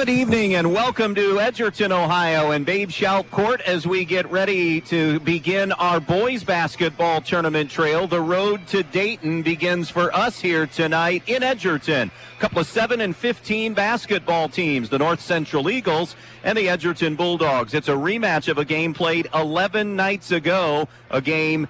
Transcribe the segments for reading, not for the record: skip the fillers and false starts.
Good evening and welcome to Edgerton, Ohio and Babe Shout Court as we get ready to begin our boys basketball tournament trail. The road to Dayton begins for us here tonight in Edgerton. A couple of 7 and 15 basketball teams, the North Central Eagles and the Edgerton Bulldogs. It's a rematch of a game played 11 nights ago, a game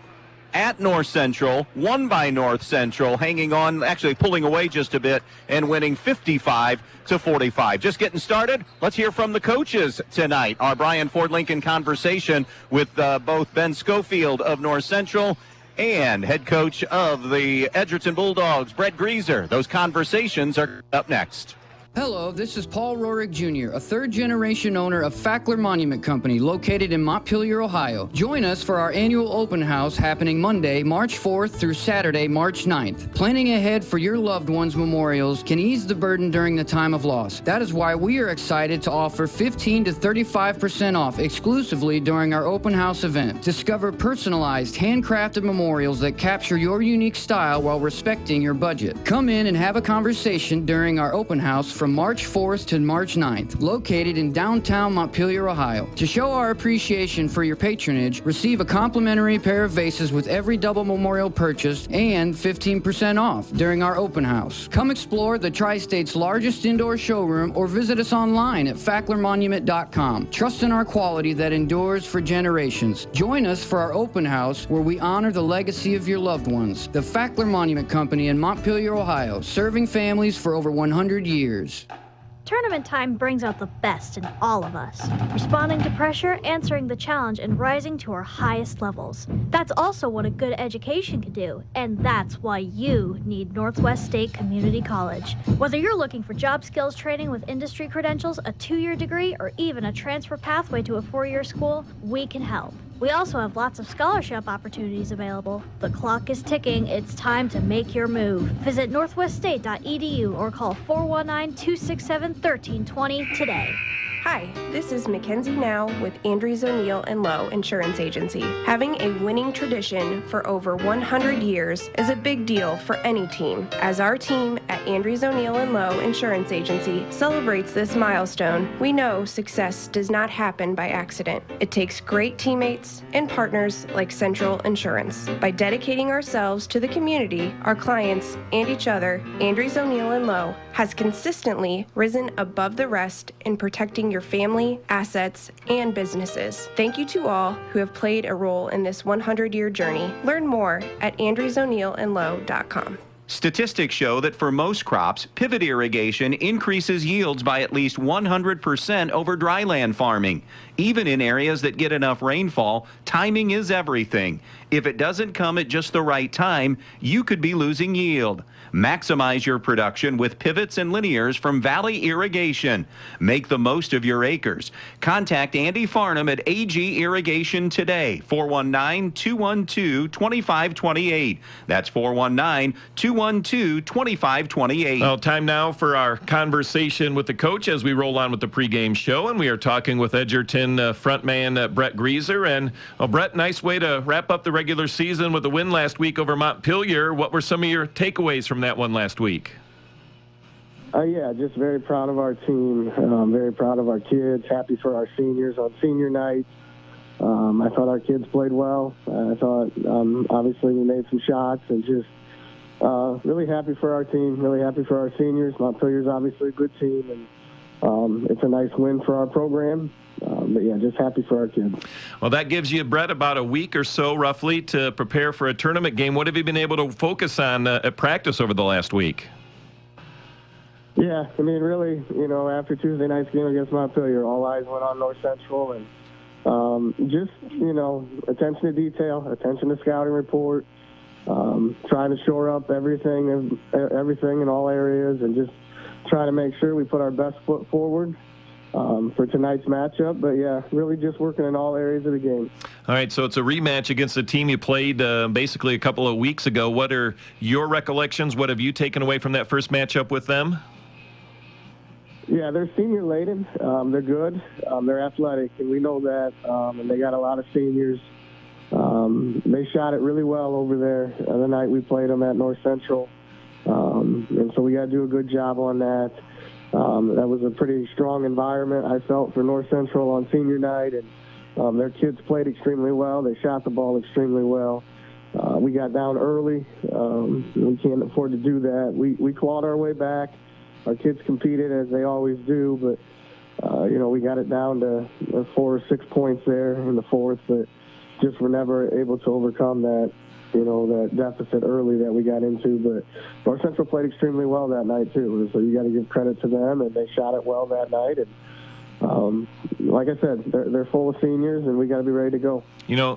at North Central, won by North Central, hanging on, actually pulling away just a bit and winning 55-45. Just getting started. Let's hear from the coaches tonight. Our Brian Ford Lincoln conversation with both Ben Schofield of North Central and head coach of the Edgerton Bulldogs, Brett Grieser. Those conversations are up next. Hello, this is Paul Rorick Jr., a third-generation owner of Fackler Monument Company located in Montpelier, Ohio. Join us for our annual open house happening Monday, March 4th through Saturday, March 9th. Planning ahead for your loved ones' memorials can ease the burden during the time of loss. That is why we are excited to offer 15 to 35% off exclusively during our open house event. Discover personalized, handcrafted memorials that capture your unique style while respecting your budget. Come in and have a conversation during our open house from March 4th to March 9th, located in downtown Montpelier, Ohio. To show our appreciation for your patronage, receive a complimentary pair of vases with every double memorial purchase and 15% off during our open house. Come explore the Tri-State's largest indoor showroom or visit us online at facklermonument.com. Trust in our quality that endures for generations. Join us for our open house where we honor the legacy of your loved ones. The Fackler Monument Company in Montpelier, Ohio, serving families for over 100 years. Tournament time brings out the best in all of us, responding to pressure, answering the challenge, and rising to our highest levels. That's also what a good education can do, and that's why you need Northwest State Community College. Whether you're looking for job skills training with industry credentials, a 2-year degree, or even a transfer pathway to a 4-year school, we can help. We also have lots of scholarship opportunities available. The clock is ticking. It's time to make your move. Visit northweststate.edu or call 419-267-1320 today. Hi, this is Mackenzie Now with Andrews O'Neill & Lowe Insurance Agency. Having a winning tradition for over 100 years is a big deal for any team. As our team at Andrews O'Neill & Lowe Insurance Agency celebrates this milestone, we know success does not happen by accident. It takes great teammates and partners like Central Insurance. By dedicating ourselves to the community, our clients, and each other, Andrews O'Neill & Lowe has consistently risen above the rest in protecting your family, assets, and businesses. Thank you to all who have played a role in this 100-year journey. Learn more at andrewsoneillandlowe.com. Statistics show that for most crops, pivot irrigation increases yields by at least 100% over dryland farming. Even in areas that get enough rainfall, timing is everything. If it doesn't come at just the right time, you could be losing yield. Maximize your production with pivots and linears from Valley Irrigation. Make the most of your acres. Contact Andy Farnham at AG Irrigation today, 419-212-2528. That's 419-212-2528. Well, time now for our conversation with the coach as we roll on with the pregame show, and we are talking with Edgerton frontman Brett Grieser. And, well, Brett, nice way to wrap up the regular season with a win last week over Montpelier. What were some of your takeaways from that one last week? Yeah, just very proud of our team, very proud of our kids, happy for our seniors on senior night. I thought our kids played well. I thought, obviously, we made some shots, and just really happy for our team, really happy for our seniors. Montpelier's obviously a good team, and it's a nice win for our program. But, yeah, just happy for our kids. Well, that gives you, Brett, about a week or so, roughly, to prepare for a tournament game. What have you been able to focus on at practice over the last week? Yeah, I mean, really, after Tuesday night's game against Montpelier, all eyes went on North Central. And just, attention to detail, attention to scouting report, trying to shore up everything in all areas, and just trying to make sure we put our best foot forward for tonight's matchup. But, yeah, really just working in all areas of the game. All right, so it's a rematch against the team you played basically a couple of weeks ago. What are your recollections? What have you taken away from that first matchup with them? Yeah, they're senior-laden. They're good. They're athletic, and we know that. And they got a lot of seniors. They shot it really well over there the night we played them at North Central. And so we got to do a good job on that. That was a pretty strong environment, I felt, for North Central on senior night, and their kids played extremely well. They shot the ball extremely well. We got down early. We can't afford to do that. We clawed our way back. Our kids competed as they always do, but we got it down to 4 or 6 points there in the fourth, but just were never able to overcome that deficit early that we got into. But North Central played extremely well that night too, so you got to give credit to them, and they shot it well that night. And like I said, they're full of seniors, and we got to be ready to go.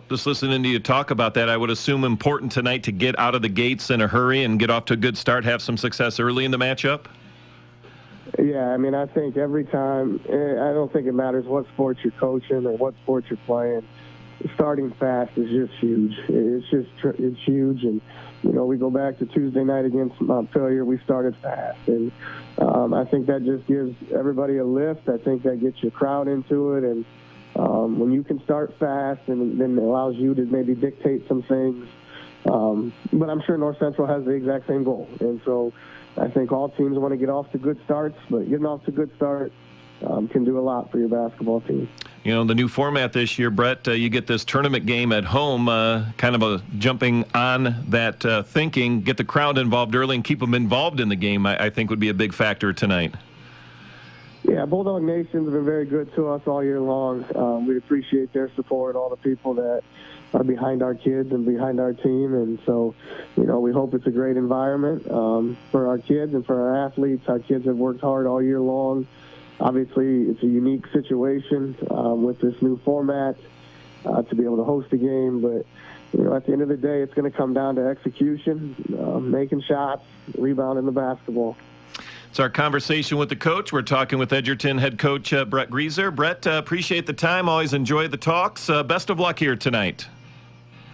Just listening to you talk about that, I would assume important tonight to get out of the gates in a hurry and get off to a good start, have some success early in the matchup. Yeah, I think every time, I don't think it matters what sport you're coaching or what sport you're playing. Starting fast is just huge. It's huge. And, we go back to Tuesday night against Montpelier. We started fast. And I think that just gives everybody a lift. I think that gets your crowd into it. And when you can start fast, and then it allows you to maybe dictate some things. But I'm sure North Central has the exact same goal. And so I think all teams want to get off to good starts, but getting off to good start can do a lot for your basketball team. The new format this year, Brett, you get this tournament game at home, kind of a jumping on that thinking, get the crowd involved early and keep them involved in the game, I think would be a big factor tonight. Yeah, Bulldog Nation's been very good to us all year long. We appreciate their support, all the people that are behind our kids and behind our team. And so, we hope it's a great environment for our kids and for our athletes. Our kids have worked hard all year long. Obviously, it's a unique situation with this new format to be able to host a game. But, at the end of the day, it's going to come down to execution, making shots, rebounding the basketball. It's our conversation with the coach. We're talking with Edgerton head coach Brett Grieser. Brett, appreciate the time. Always enjoy the talks. Best of luck here tonight.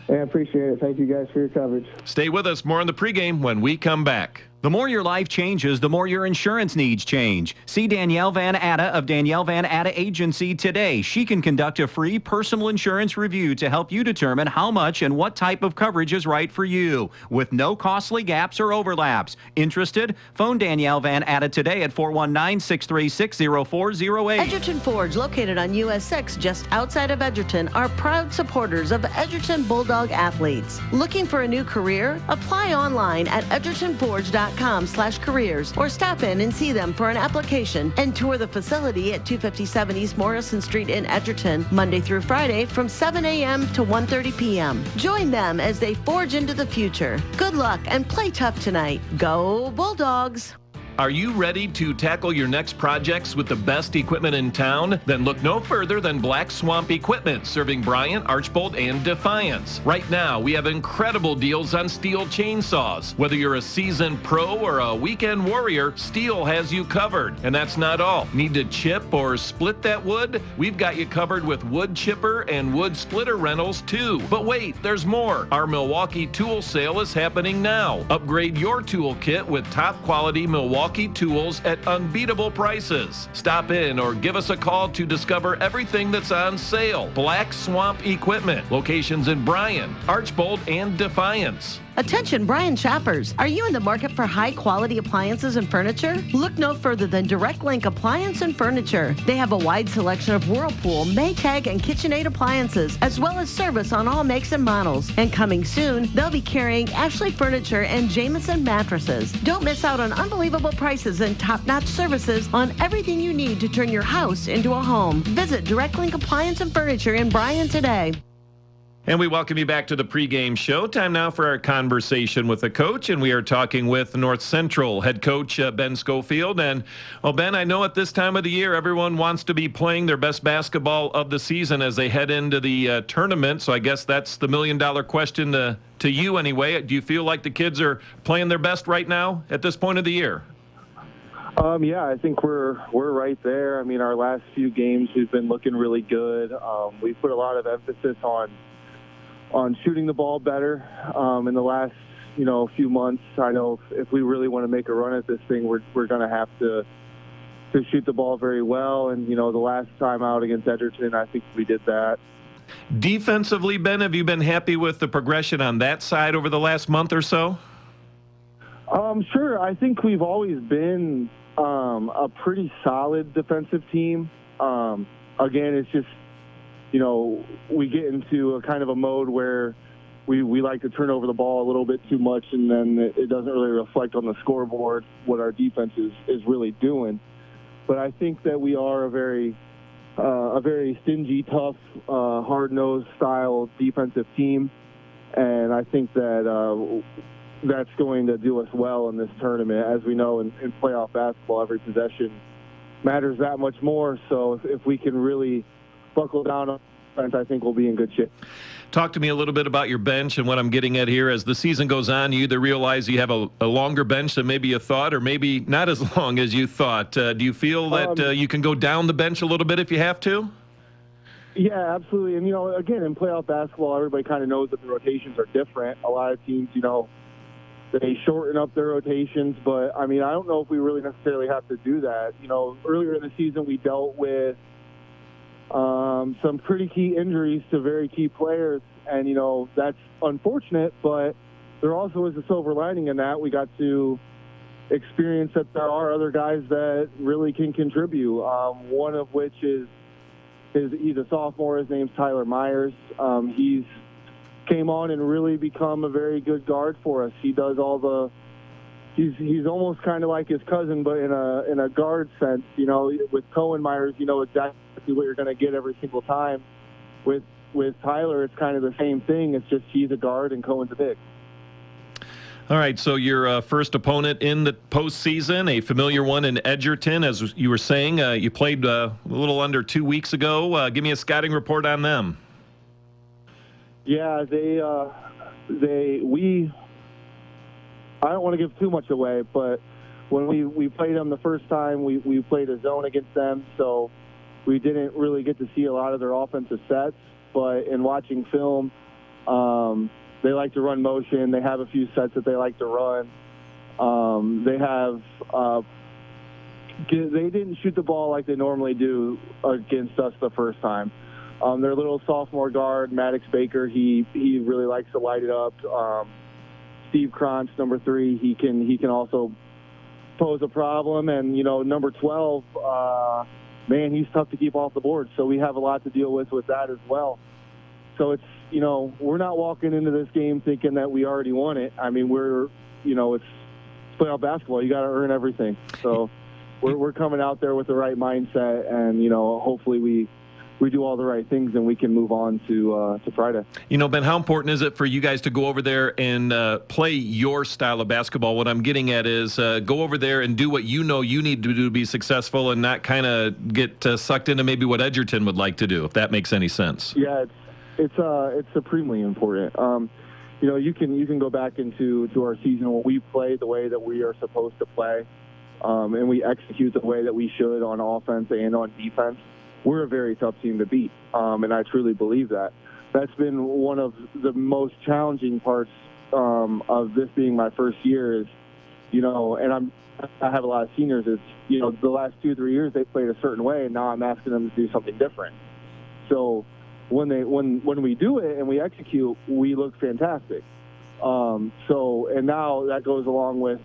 I appreciate it. Thank you guys for your coverage. Stay with us. More on the pregame when we come back. The more your life changes, the more your insurance needs change. See Danielle Van Atta of Danielle Van Atta Agency today. She can conduct a free personal insurance review to help you determine how much and what type of coverage is right for you, with no costly gaps or overlaps. Interested? Phone Danielle Van Atta today at 419-636-0408. Edgerton Forge, located on US 6 just outside of Edgerton, are proud supporters of Edgerton Bulldog athletes. Looking for a new career? Apply online at edgertonforge.com/careers or stop in and see them for an application and tour the facility at 257 East Morrison Street in Edgerton, Monday through Friday from 7 a.m. to 1:30 p.m. Join them as they forge into the future. Good luck and play tough tonight. Go Bulldogs! Are you ready to tackle your next projects with the best equipment in town? Then look no further than Black Swamp Equipment, serving Bryant, Archbold, and Defiance. Right now, we have incredible deals on steel chainsaws. Whether you're a seasoned pro or a weekend warrior, Steel has you covered. And that's not all. Need to chip or split that wood? We've got you covered with wood chipper and wood splitter rentals too. But wait, there's more. Our Milwaukee tool sale is happening now. Upgrade your tool kit with top quality Milwaukee tools at unbeatable prices. Stop in or give us a call to discover everything that's on sale. Black Swamp Equipment. Locations in Bryan, Archbold, and Defiance. Attention Bryan shoppers, are you in the market for high quality appliances and furniture? Look no further than Direct Link Appliance and Furniture. They have a wide selection of Whirlpool, Maytag, and KitchenAid appliances, as well as service on all makes and models. And coming soon, they'll be carrying Ashley Furniture and Jameson mattresses. Don't miss out on unbelievable prices and top-notch services on everything you need to turn your house into a home. Visit Direct Link Appliance and Furniture in Bryan today. And we welcome you back to the pregame show. Time now for our conversation with the coach, and we are talking with North Central head coach Ben Schofield. And, well, Ben, I know at this time of the year everyone wants to be playing their best basketball of the season as they head into the tournament. So I guess that's the million-dollar question to you anyway. Do you feel like the kids are playing their best right now at this point of the year? Yeah, I think we're right there. I mean, our last few games we've been looking really good. We've put a lot of emphasis on shooting the ball better in the last, few months. I know if we really want to make a run at this thing, we're going to have to shoot the ball very well. And, the last time out against Edgerton, I think we did that. Defensively, Ben, have you been happy with the progression on that side over the last month or so? Sure. I think we've always been a pretty solid defensive team. Again, it's just, we get into a kind of a mode where we like to turn over the ball a little bit too much, and then it doesn't really reflect on the scoreboard what our defense is really doing. But I think that we are a very stingy, tough, hard-nosed style defensive team, and I think that that's going to do us well in this tournament. As we know, in playoff basketball, every possession matters that much more. So if we can really buckle down on defense, I think we'll be in good shape. Talk to me a little bit about your bench, and what I'm getting at here. As the season goes on, you either realize you have a longer bench than maybe you thought, or maybe not as long as you thought. Do you feel that you can go down the bench a little bit if you have to? Yeah, absolutely. And, again, in playoff basketball, everybody kind of knows that the rotations are different. A lot of teams, they shorten up their rotations, but, I don't know if we really necessarily have to do that. Earlier in the season, we dealt with some pretty key injuries to very key players, and, that's unfortunate, but there also is a silver lining in that. We got to experience that there are other guys that really can contribute, one of which he's a sophomore. His name's Tyler Myers. He's came on and really become a very good guard for us. He does he's almost kind of like his cousin, but in a guard sense. With Cohen Myers, you know exactly what you're going to get every single time. With Tyler, it's kind of the same thing. It's just he's a guard and Cohen's a big. All right, so your first opponent in the postseason, a familiar one in Edgerton, as you were saying. You played a little under 2 weeks ago. Give me a scouting report on them. Yeah, I don't want to give too much away, but when we played them the first time, we played a zone against them, so we didn't really get to see a lot of their offensive sets. But in watching film, they like to run motion. They have a few sets that they like to run. They didn't shoot the ball like they normally do against us the first time. Their little sophomore guard, Maddox Baker, he really likes to light it up. Steve Krantz, number 3, he can also pose a problem. And, number 12, man, he's tough to keep off the board. So we have a lot to deal with that as well. So it's, we're not walking into this game thinking that we already won it. It's playoff basketball. You got to earn everything. So we're coming out there with the right mindset, and, hopefully we do all the right things and we can move on to Friday. Ben, how important is it for you guys to go over there and play your style of basketball? What I'm getting at is go over there and do what you need to do to be successful, and not kind of get sucked into maybe what Edgerton would like to do, if that makes any sense. Yeah, it's supremely important. You can go back into our season when we play the way that we are supposed to play, and we execute the way that we should on offense and on defense. We're a very tough team to beat, and I truly believe that. That's been one of the most challenging parts of this being my first year is, and I have a lot of seniors, is, the last 2-3 years they played a certain way, and now I'm asking them to do something different. So when we do it and we execute, we look fantastic. And now that goes along with,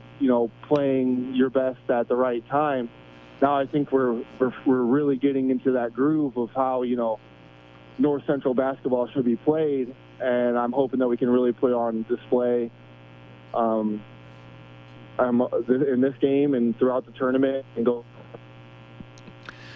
playing your best at the right time. Now I think we're really getting into that groove of how, North Central basketball should be played, and I'm hoping that we can really put on display in this game and throughout the tournament and go.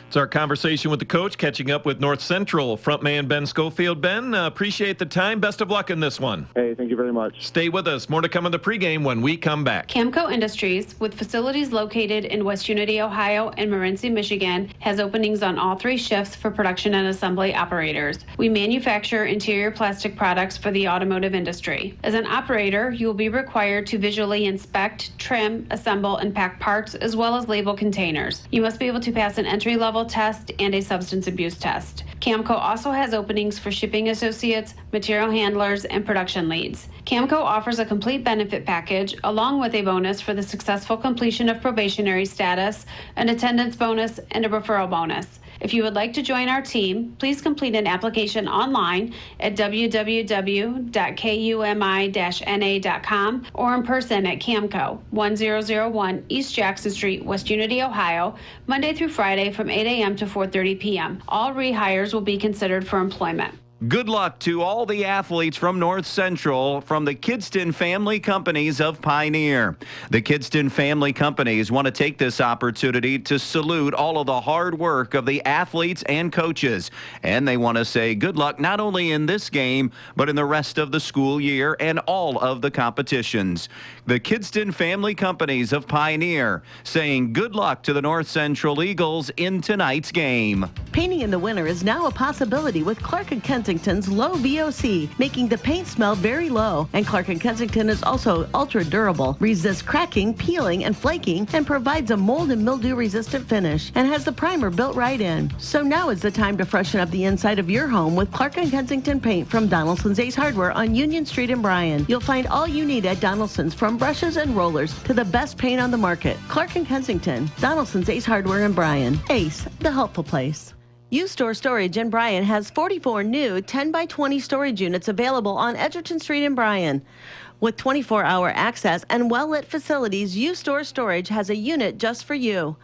It's our conversation with the coach, catching up with North Central frontman Ben Schofield. Ben, appreciate the time. Best of luck in this one. Hey, thank you very much. Stay with us. More to come on the pregame when we come back. Camco Industries, with facilities located in West Unity, Ohio and Morenci, Michigan, has openings on all 3 shifts for production and assembly operators. We manufacture interior plastic products for the automotive industry. As an operator, you will be required to visually inspect, trim, assemble, and pack parts, as well as label containers. You must be able to pass an entry-level test and a substance abuse test. Camco also has openings for shipping associates, material handlers, and production leads. Camco offers a complete benefit package along with a bonus for the successful completion of probationary status, an attendance bonus, and a referral bonus. If you would like to join our team, please complete an application online at www.kumi-na.com or in person at Camco, 1001 East Jackson Street, West Unity, Ohio, Monday through Friday from 8 a.m. to 4:30 p.m. All rehires will be considered for employment. Good luck to all the athletes from North Central from the Kidston Family Companies of Pioneer. The Kidston Family Companies want to take this opportunity to salute all of the hard work of the athletes and coaches. And they want to say good luck not only in this game, but in the rest of the school year and all of the competitions. The Kidston Family Companies of Pioneer saying good luck to the North Central Eagles in tonight's game. Painting in the winter is now a possibility with Clark & Kensington's low VOC, making the paint smell very low. And Clark & Kensington is also ultra durable, resists cracking, peeling, and flaking, and provides a mold and mildew resistant finish, and has the primer built right in. So now is the time to freshen up the inside of your home with Clark & Kensington paint from Donaldson's Ace Hardware on Union Street in Bryan. You'll find all you need at Donaldson's, from brushes and rollers to the best paint on the market. Clark & Kensington, Donaldson's Ace Hardware in Bryan. Ace, the helpful place. U-Store Storage in Bryan has 44 new 10x20 storage units available on Edgerton Street in Bryan. With 24-hour access and well-lit facilities, U-Store Storage has a unit just for you.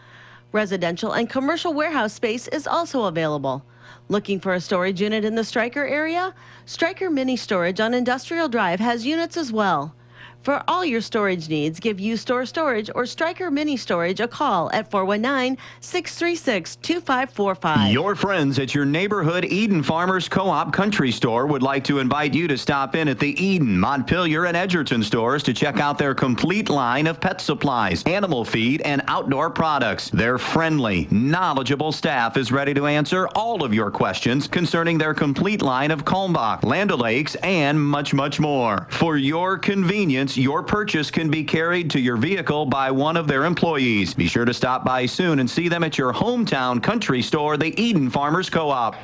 Residential and commercial warehouse space is also available. Looking for a storage unit in the Stryker area? Stryker Mini Storage on Industrial Drive has units as well. For all your storage needs, give U-Store Storage or Stryker Mini Storage a call at 419-636-2545. Your friends at your neighborhood Eden Farmers Co-op Country Store would like to invite you to stop in at the Eden, Montpelier, and Edgerton stores to check out their complete line of pet supplies, animal feed, and outdoor products. Their friendly, knowledgeable staff is ready to answer all of your questions concerning their complete line of Kalmbach, Land O'Lakes, and much, much more. For your convenience, your purchase can be carried to your vehicle by one of their employees. Be sure to stop by soon and see them at your hometown country store, the Eden Farmers Co-op.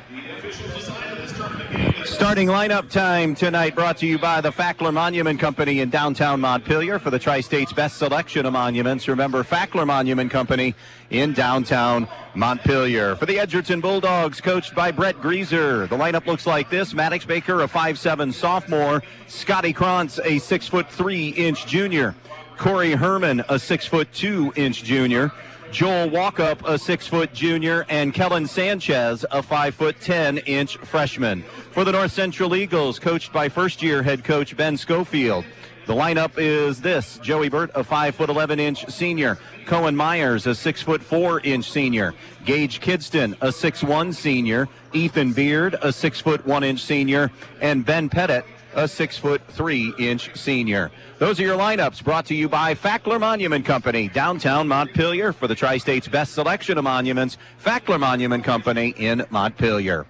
Starting lineup time tonight brought to you by the Fackler Monument Company in downtown Montpelier for the Tri-State's best selection of monuments. Remember, Fackler Monument Company in downtown Montpelier. For the Edgerton Bulldogs, coached by Brett Grieser, the lineup looks like this. Maddox Baker, a 5'7" sophomore. Scotty Krantz, a 6'3" junior. Corey Herman, a 6'2" junior. Joel Walkup, a 6' junior, and Kellen Sanchez, a 5'10" freshman. For the North Central Eagles, coached by first-year head coach Ben Schofield, the lineup is this: Joey Burt, a 5'11" senior. Cohen Myers, a 6'4" senior. Gage Kidston, a 6'1" senior. Ethan Beard, a 6'1" senior, and Ben Pettit, a 6'3" senior. Those are your lineups brought to you by Fackler Monument Company, downtown Montpelier, for the Tri-State's best selection of monuments. Fackler Monument Company in Montpelier.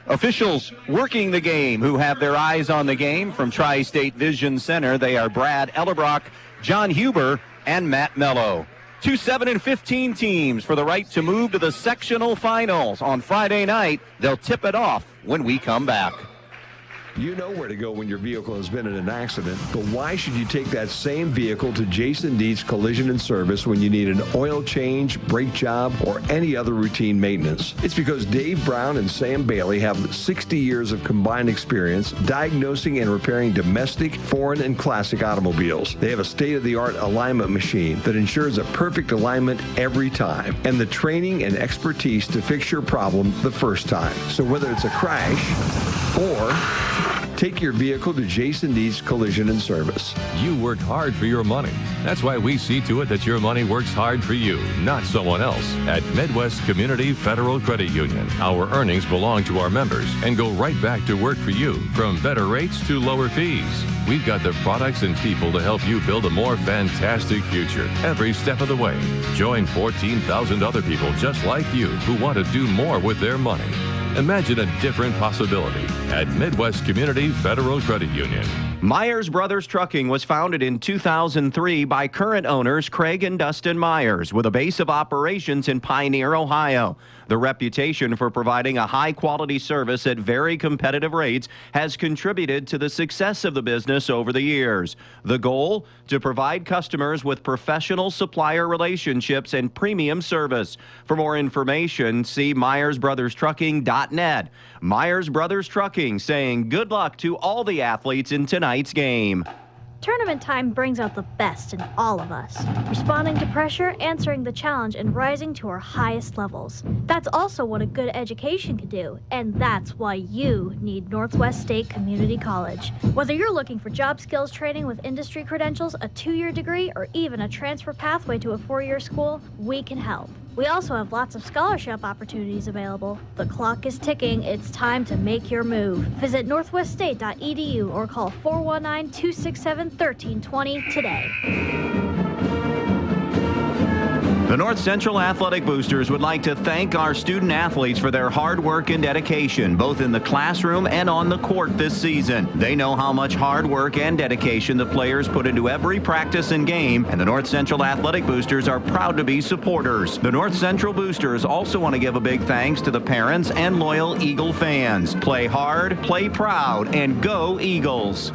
Officials working the game who have their eyes on the game from Tri-State Vision Center. They are Brad Ellerbrock, John Huber, and Matt Mello. 2 7-15 teams for the right to move to the sectional finals. On Friday night, they'll tip it off when we come back. You know where to go when your vehicle has been in an accident, but why should you take that same vehicle to Jason Dietz Collision and Service when you need an oil change, brake job, or any other routine maintenance? It's because Dave Brown and Sam Bailey have 60 years of combined experience diagnosing and repairing domestic, foreign, and classic automobiles. They have a state-of-the-art alignment machine that ensures a perfect alignment every time, and the training and expertise to fix your problem the first time. So whether it's a crash or take your vehicle to Jason Dietz Collision and Service. You work hard for your money. That's why we see to it that your money works hard for you, not someone else. At Midwest Community Federal Credit Union, our earnings belong to our members and go right back to work for you, from better rates to lower fees. We've got the products and people to help you build a more fantastic future every step of the way. Join 14,000 other people just like you who want to do more with their money. Imagine a different possibility at Midwest Community Federal Credit Union. Myers Brothers Trucking was founded in 2003 by current owners Craig and Dustin Myers with a base of operations in Pioneer, Ohio. The reputation for providing a high-quality service at very competitive rates has contributed to the success of the business over the years. The goal? To provide customers with professional supplier relationships and premium service. For more information, see MyersBrothersTrucking.net. Myers Brothers Trucking saying good luck to all the athletes in tonight's game. Tournament time brings out the best in all of us, responding to pressure, answering the challenge, and rising to our highest levels. That's also what a good education can do, and that's why you need Northwest State Community College. Whether you're looking for job skills training with industry credentials, a 2-year degree, or even a transfer pathway to a 4-year school, we can help. We also have lots of scholarship opportunities available. The clock is ticking. It's time to make your move. Visit northweststate.edu or call 419-267-1320 today. The North Central Athletic Boosters would like to thank our student athletes for their hard work and dedication, both in the classroom and on the court this season. They know how much hard work and dedication the players put into every practice and game, and the North Central Athletic Boosters are proud to be supporters. The North Central Boosters also want to give a big thanks to the parents and loyal Eagle fans. Play hard, play proud, and go Eagles.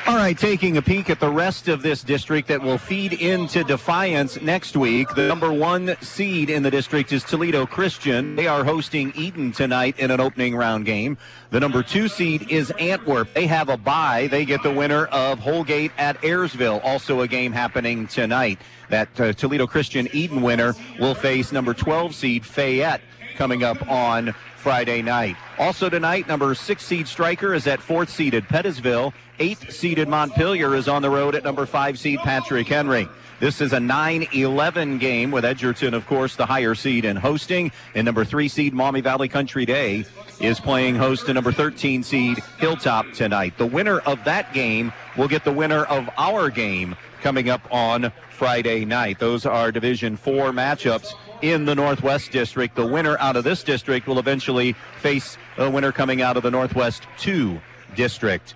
All right, taking a peek at the rest of this district that will feed into Defiance next week. The number 1 seed in the district is Toledo Christian. They are hosting Eaton tonight in an opening round game. The number 2 seed is Antwerp. They have a bye. They get the winner of Holgate at Ayersville. Also a game happening tonight. That Toledo Christian Eaton winner will face number 12 seed Fayette coming up on Friday night. Also tonight, number 6 seed Stryker is at 4th seeded Pettisville. 8th seeded Montpelier is on the road at number 5 seed Patrick Henry. This is a 9-11 game with Edgerton, of course, the higher seed in hosting. And number 3 seed Maumee Valley Country Day is playing host to number 13 seed Hilltop tonight. The winner of that game will get the winner of our game coming up on Friday night. Those are Division 4 matchups in the Northwest District. The winner out of this district will eventually face a winner coming out of the Northwest 2 District.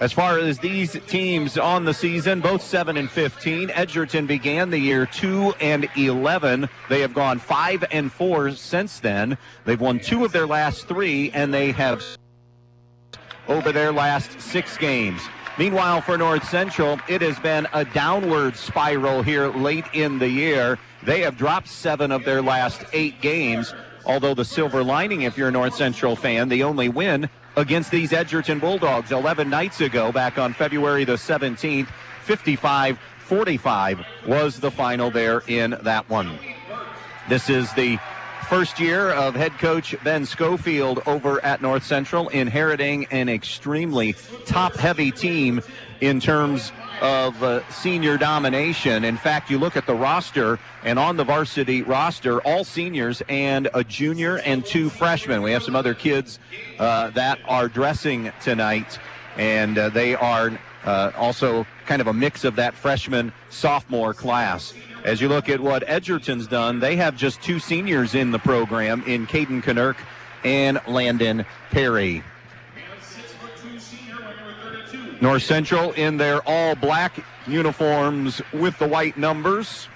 As far as these teams on the season, both 7-15. Edgerton began the year 2-11. They have gone 5-4 since then. They've won 2 of their last 3, and they have over their last 6 games. Meanwhile, for North Central, it has been a downward spiral here late in the year. They have dropped 7 of their last 8 games, although the silver lining, if you're a North Central fan, the only win against these Edgerton Bulldogs 11 nights ago, back on February the 17th, 55-45 was the final there in that one. This is the first year of head coach Ben Schofield over at North Central, inheriting an extremely top-heavy team in terms of senior domination. In fact, you look at the roster, and on the varsity roster, all seniors and a junior and 2 freshmen. We have some other kids that are dressing tonight, and they are also kind of a mix of that freshman-sophomore class. As you look at what Edgerton's done, they have just 2 seniors in the program in Caden Knirk and Landon Perry. North Central in their all-black uniforms with the white numbers,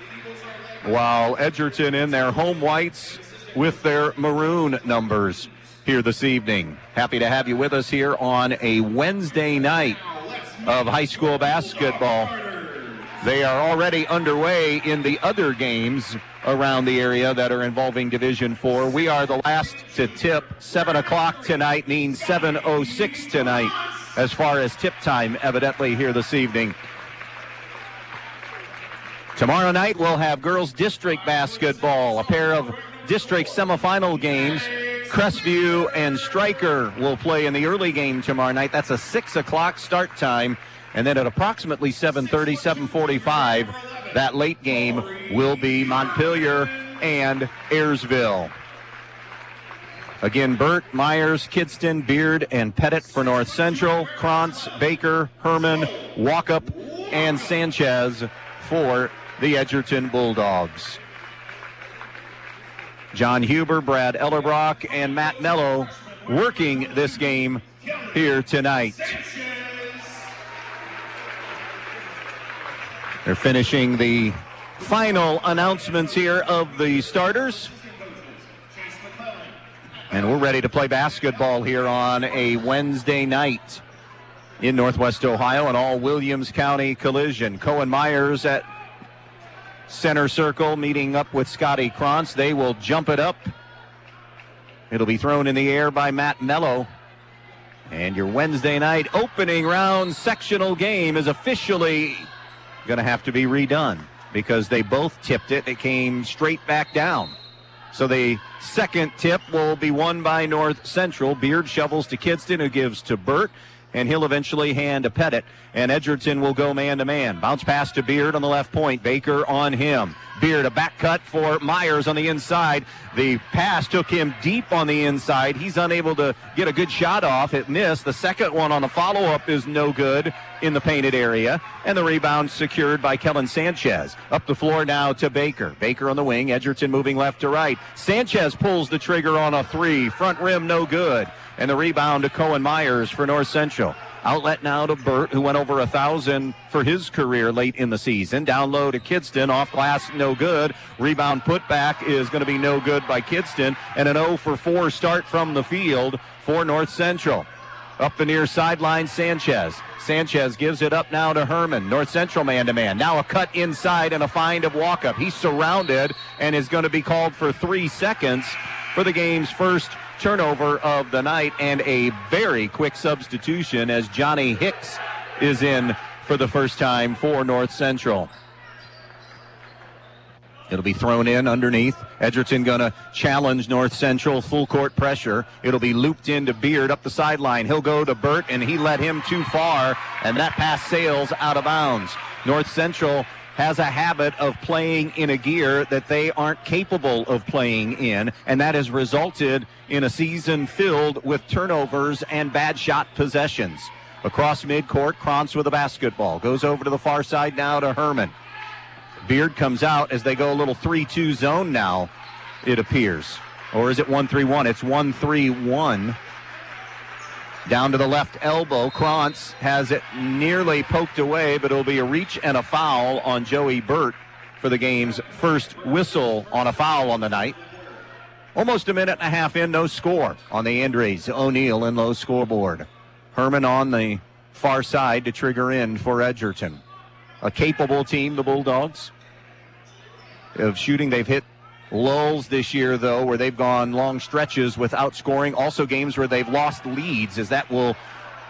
while Edgerton in their home whites with their maroon numbers here this evening. Happy to have you with us here on a Wednesday night of high school basketball. They are already underway in the other games around the area that are involving Division 4. We are the last to tip. 7 o'clock tonight means 7:06 tonight as far as tip time, evidently, here this evening. Tomorrow night we'll have girls district basketball, a pair of district semifinal games. Crestview and Stryker will play in the early game tomorrow night. That's a 6 o'clock start time. And then at approximately 7:30, 7:45, that late game will be Montpelier and Ayersville. Again, Burt, Myers, Kidston, Beard, and Pettit for North Central. Krantz, Baker, Herman, Walkup, and Sanchez for the Edgerton Bulldogs. John Huber, Brad Ellerbrock, and Matt Mello working this game here tonight. They're finishing the final announcements here of the starters. And we're ready to play basketball here on a Wednesday night in Northwest Ohio, an all-Williams County collision. Cohen Myers at center circle meeting up with Scotty Krantz. They will jump it up. It'll be thrown in the air by Matt Mello. And your Wednesday night opening round sectional game is officially going to have to be redone because they both tipped it. It came straight back down. So the second tip will be won by North Central. Beard shovels to Kidston, who gives to Burt, and he'll eventually hand to Pettit. And Edgerton will go man-to-man. Bounce pass to Beard on the left point. Baker on him. Beard, a back cut for Myers on the inside. The pass took him deep on the inside. He's unable to get a good shot off. It missed. The second one on the follow-up is no good in the painted area. And the rebound secured by Kellen Sanchez. Up the floor now to Baker. Baker on the wing. Edgerton moving left to right. Sanchez pulls the trigger on a three. Front rim no good. And the rebound to Cohen Myers for North Central. Outlet now to Burt, who went over 1,000 for his career late in the season. Down low to Kidston. Off glass, no good. Rebound putback is going to be no good by Kidston. And an 0 for 4 start from the field for North Central. Up the near sideline, Sanchez. Sanchez gives it up now to Herman. North Central man-to-man. Now a cut inside and a find of Walkup. He's surrounded and is going to be called for 3 seconds for the game's first turnover of the night, and a very quick substitution as Johnny Hicks is in for the first time for North Central. It'll be thrown in underneath. Edgerton going to challenge North Central, full court pressure. It'll be looped into Beard up the sideline. He'll go to Burt, and he led him too far, and that pass sails out of bounds. North Central has a habit of playing in a gear that they aren't capable of playing in, and that has resulted in a season filled with turnovers and bad shot possessions. Across midcourt, Krantz with a basketball. Goes over to the far side now to Herman. Beard comes out as they go a little 3-2 zone now, it appears. Or is it 1-3-1? It's 1-3-1. Down to the left elbow. Krantz has it nearly poked away, but it'll be a reach and a foul on Joey Burt for the game's first whistle on a foul on the night. Almost a minute and a half in, no score on the Andres O'Neill and low scoreboard. Herman on the far side to trigger in for Edgerton. A capable team, the Bulldogs, of shooting. They've hit lulls this year, though, where they've gone long stretches without scoring. Also games where they've lost leads, as that will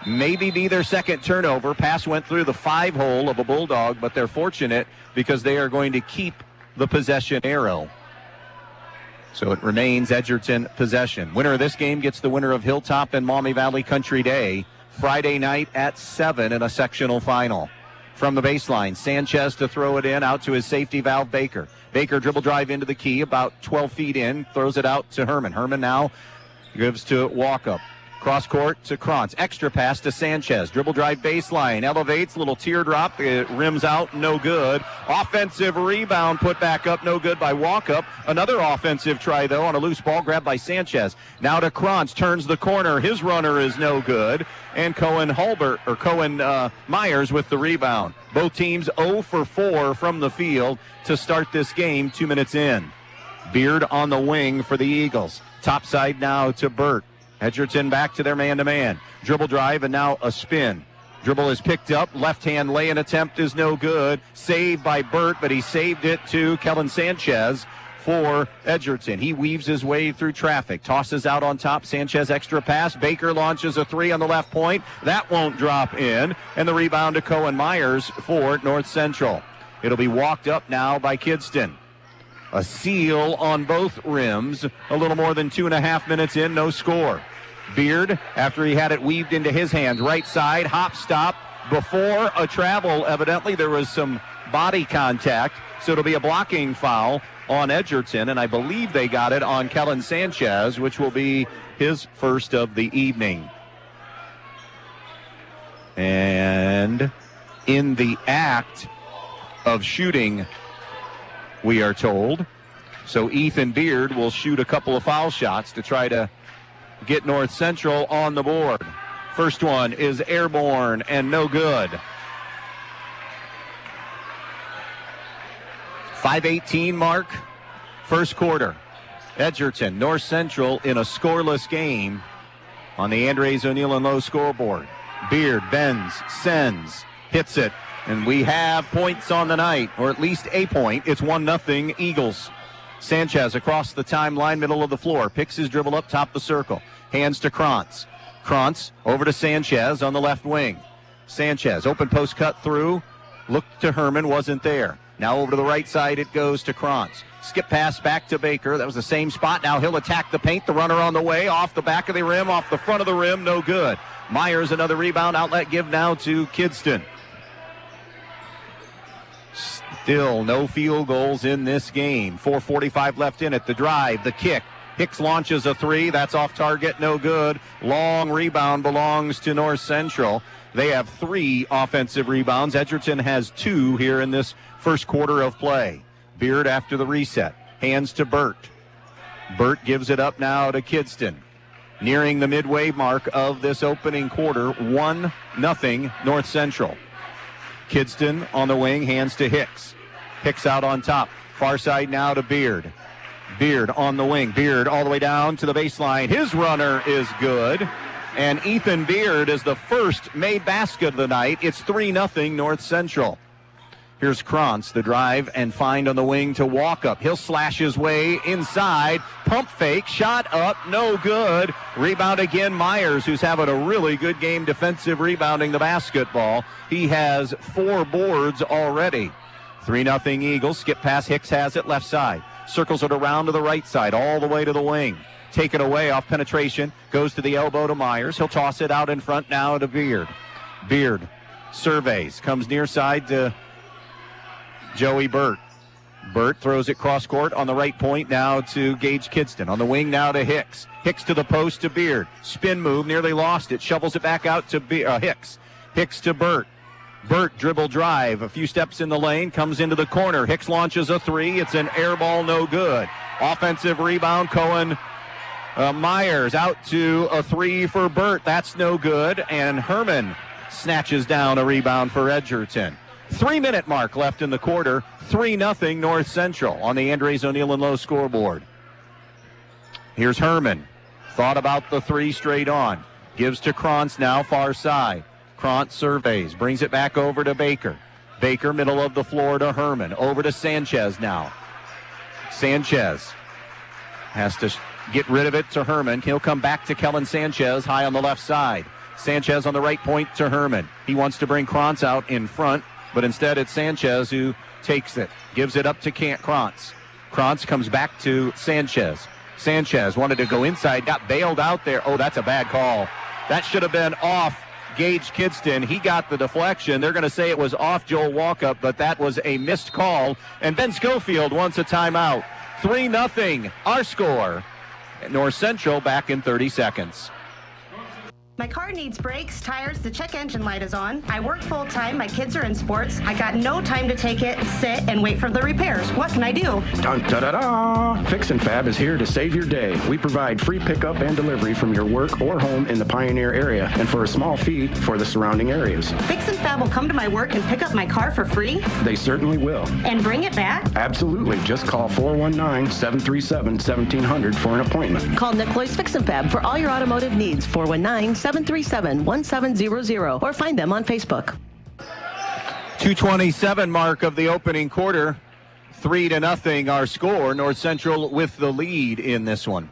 maybe be their second turnover. Pass went through the 5-hole of a Bulldog, but they're fortunate because they are going to keep the possession arrow. So it remains Edgerton possession. Winner of this game gets the winner of Hilltop and Maumee Valley Country Day Friday night at 7 in a sectional final. From the baseline, Sanchez to throw it in, out to his safety valve, Baker. Baker dribble drive into the key, about 12 feet in, throws it out to Herman. Herman now gives to Walkup. Cross court to Krantz. Extra pass to Sanchez. Dribble drive baseline. Elevates. Little teardrop. It rims out. No good. Offensive rebound. Put back up. No good by Walkup. Another offensive try, though, on a loose ball grabbed by Sanchez. Now to Krantz. Turns the corner. His runner is no good. And Cohen Myers with the rebound. Both teams 0 for 4 from the field to start this game 2 minutes in. Beard on the wing for the Eagles. Top side now to Burt. Edgerton back to their man-to-man. Dribble drive and now a spin. Dribble is picked up. Left-hand lay-in attempt is no good. Saved by Burt, but he saved it to Kellen Sanchez for Edgerton. He weaves his way through traffic. Tosses out on top. Sanchez extra pass. Baker launches a three on the left point. That won't drop in. And the rebound to Cohen Myers for North Central. It'll be walked up now by Kidston. A seal on both rims. A little more than 2.5 minutes in, no score. Beard, after he had it weaved into his hand, right side, hop stop. Before a travel, evidently there was some body contact, so it'll be a blocking foul on Edgerton, and I believe they got it on Kellen Sanchez, which will be his first of the evening. And in the act of shooting, we are told. So Ethan Beard will shoot a couple of foul shots to try to get North Central on the board. First one is airborne and no good. 5:18 mark, first quarter. Edgerton, North Central in a scoreless game on the Andres O'Neill and Lowe scoreboard. Beard bends, sends, hits it, and we have points on the night, or at least a point. It's 1-0 Eagles. Sanchez across the timeline, middle of the floor, picks his dribble up top the circle, hands to Krantz. Krantz over to Sanchez on the left wing. Sanchez, open post cut through, looked to Herman, wasn't there. Now over to the right side it goes to Krantz. Skip pass back to Baker. That was the same spot. Now he'll attack the paint. The runner on the way, off the back of the rim, off the front of the rim, no good. Myers another rebound, outlet give now to Kidston. Still no field goals in this game. 4:45 left in it. The drive, the kick. Hicks launches a three. That's off target, no good. Long rebound belongs to North Central. They have 3 offensive rebounds. Edgerton has 2 here in this first quarter of play. Beard after the reset. Hands to Burt. Burt gives it up now to Kidston. Nearing the midway mark of this opening quarter, 1-0 North Central. Kidston on the wing, hands to Hicks. Hicks out on top. Far side now to Beard. Beard on the wing. Beard all the way down to the baseline. His runner is good. And Ethan Beard is the first made basket of the night. It's 3-0 North Central. Here's Krantz, the drive and find on the wing to Walkup. He'll slash his way inside. Pump fake, shot up, no good. Rebound again, Myers, who's having a really good game defensive rebounding the basketball. He has 4 boards already. 3-0 Eagles. Skip pass, Hicks has it left side. Circles it around to the right side, all the way to the wing. Taken away off penetration, goes to the elbow to Myers. He'll toss it out in front now to Beard. Beard surveys, comes near side to Joey Burt. Burt throws it cross court on the right point now to Gage Kidston. On the wing now to Hicks. Hicks to the post to Beard. Spin move, nearly lost it. Shovels it back out to Hicks. Hicks to Burt. Burt dribble drive. A few steps in the lane. Comes into the corner. Hicks launches a three. It's an air ball, no good. Offensive rebound. Cohen Myers out to a three for Burt. That's no good. And Herman snatches down a rebound for Edgerton. 3-minute mark left in the quarter. 3-0 North Central on the Andres O'Neill and Lowe scoreboard. Here's Herman. Thought about the three straight on. Gives to Krantz now far side. Krantz surveys. Brings it back over to Baker. Baker middle of the floor to Herman. Over to Sanchez now. Sanchez has to get rid of it to Herman. He'll come back to Kellen Sanchez high on the left side. Sanchez on the right point to Herman. He wants to bring Krantz out in front, but instead it's Sanchez who takes it. Gives it up to Krantz. Krantz comes back to Sanchez. Sanchez wanted to go inside, got bailed out there. Oh, that's a bad call. That should have been off Gage Kidston. He got the deflection. They're going to say it was off Joel Walkup, but that was a missed call. And Ben Schofield wants a timeout. 3-0, our score. North Central back in 30 seconds. My car needs brakes, tires, the check engine light is on. I work full-time, my kids are in sports. I got no time to take it, sit, and wait for the repairs. What can I do? Dun-da-da-da! Fix and Fab is here to save your day. We provide free pickup and delivery from your work or home in the Pioneer area, and for a small fee for the surrounding areas. Fix and Fab will come to my work and pick up my car for free? They certainly will. And bring it back? Absolutely. Just call 419-737-1700 for an appointment. Call Nick Loy's Fix and Fab for all your automotive needs. 419-737-1700 or find them on Facebook. 2:27 mark of the opening quarter. 3-0 our score. North Central with the lead in this one.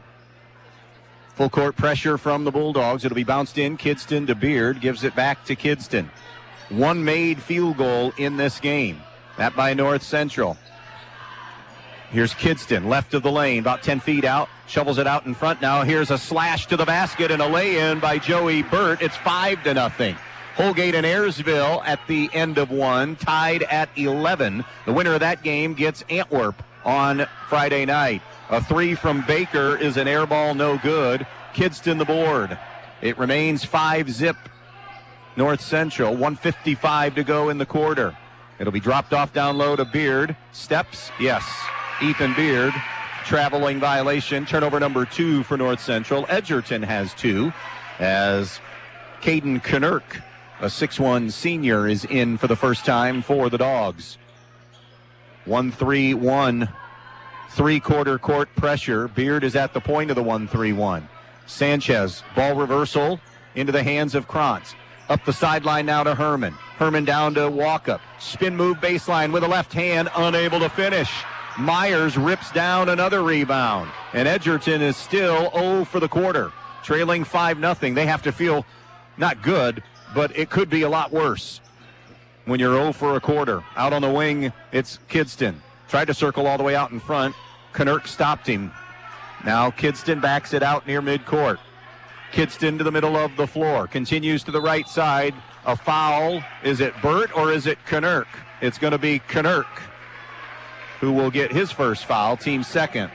Full court pressure from the Bulldogs. It'll be bounced in. Kidston to Beard. Gives it back to Kidston. One made field goal in this game. That by North Central. Here's Kidston, left of the lane, about 10 feet out. Shovels it out in front now. Here's a slash to the basket and a lay-in by Joey Burt. It's 5-0. Holgate and Ayersville at the end of one, tied at 11. The winner of that game gets Antwerp on Friday night. A three from Baker is an air ball, no good. Kidston the board. It remains 5-0 North Central. 1:55 to go in the quarter. It'll be dropped off down low to Beard. Steps, yes. Ethan Beard, traveling violation. Turnover number 2 for North Central. Edgerton has 2 as Caden Knirk, a 6'1 senior, is in for the first time for the Dogs. 1-3-1, three-quarter court pressure. Beard is at the point of the 1-3-1. Sanchez, ball reversal into the hands of Krantz. Up the sideline now to Herman. Herman down to Walkup. Spin move baseline with a left hand, unable to finish. Myers rips down another rebound. And Edgerton is still 0 for the quarter, trailing 5-0. They have to feel not good, but it could be a lot worse when you're 0 for a quarter. Out on the wing, it's Kidston. Tried to circle all the way out in front. Knirk stopped him. Now Kidston backs it out near midcourt. Kidston to the middle of the floor. Continues to the right side. A foul. Is it Burt or is it Knirk? It's going to be Knirk who will get his first foul, team second.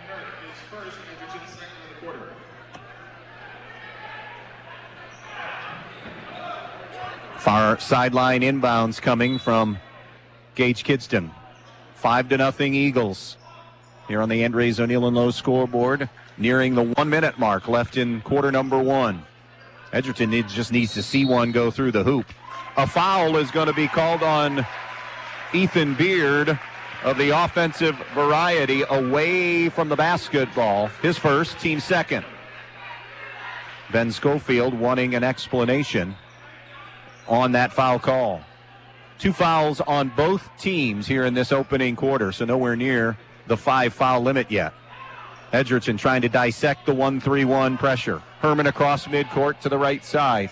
Far sideline inbounds coming from Gage Kidston. 5-0 Eagles here on the Andres O'Neill and Lowe scoreboard. Nearing the 1 minute mark left in quarter number one. Edgerton just needs to see one go through the hoop. A foul is going to be called on Ethan Beard of the offensive variety away from the basketball. His first, team second. Ben Schofield wanting an explanation on that foul call. 2 fouls on both teams here in this opening quarter, so nowhere near the 5-foul limit yet. Edgerton trying to dissect the 1-3-1 pressure. Herman across midcourt to the right side.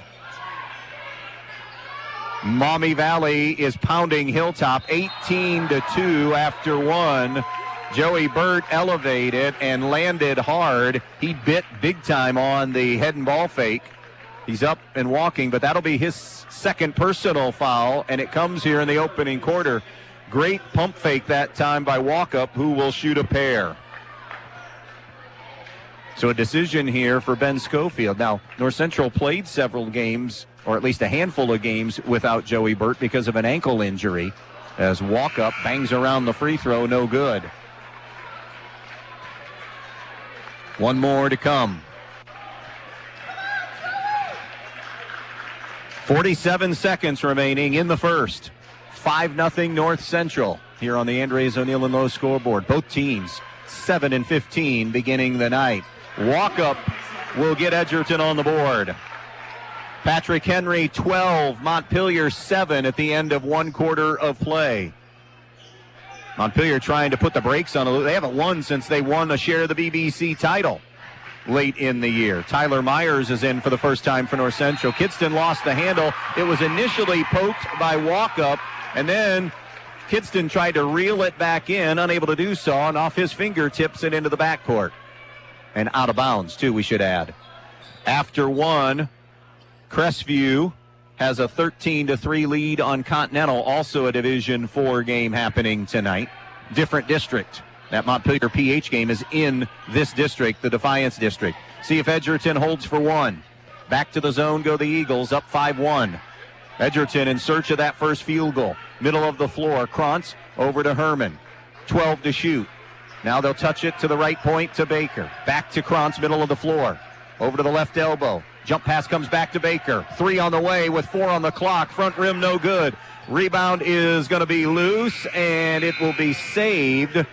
Maumee Valley is pounding Hilltop 18-2 after one. Joey Burt elevated and landed hard. He bit big time on the head and ball fake. He's up and walking, but that'll be his second personal foul, and it comes here in the opening quarter. Great pump fake that time by Walkup, who will shoot a pair. So a decision here for Ben Schofield. Now, North Central played several games, or at least a handful of games, without Joey Burt because of an ankle injury. As Walkup bangs around the free throw, no good. One more to come. 47 seconds remaining in the first. 5-0 North Central here on the Andres O'Neill and Lowe scoreboard. Both teams 7-15 beginning the night. Walkup will get Edgerton on the board. Patrick Henry 12, Montpelier 7 at the end of one quarter of play. Montpelier trying to put the brakes on it. They haven't won since they won a share of the BBC title late in the year. Tyler Myers is in for the first time for North Central. Kidston lost the handle. It was initially poked by Walkup, and then Kidston tried to reel it back in, unable to do so, and off his fingertips and into the backcourt. And out of bounds, too, we should add. After one, Crestview has a 13-3 lead on Continental, also a Division IV game happening tonight. Different district. That Montpelier PH game is in this district, the Defiance district. See if Edgerton holds for one. Back to the zone go the Eagles, up 5-1. Edgerton in search of that first field goal. Middle of the floor, Krantz over to Herman. 12 to shoot. Now they'll touch it to the right point to Baker. Back to Krantz, middle of the floor. Over to the left elbow. Jump pass comes back to Baker. 3 on the way with 4 on the clock. Front rim no good. Rebound is going to be loose, and it will be saved.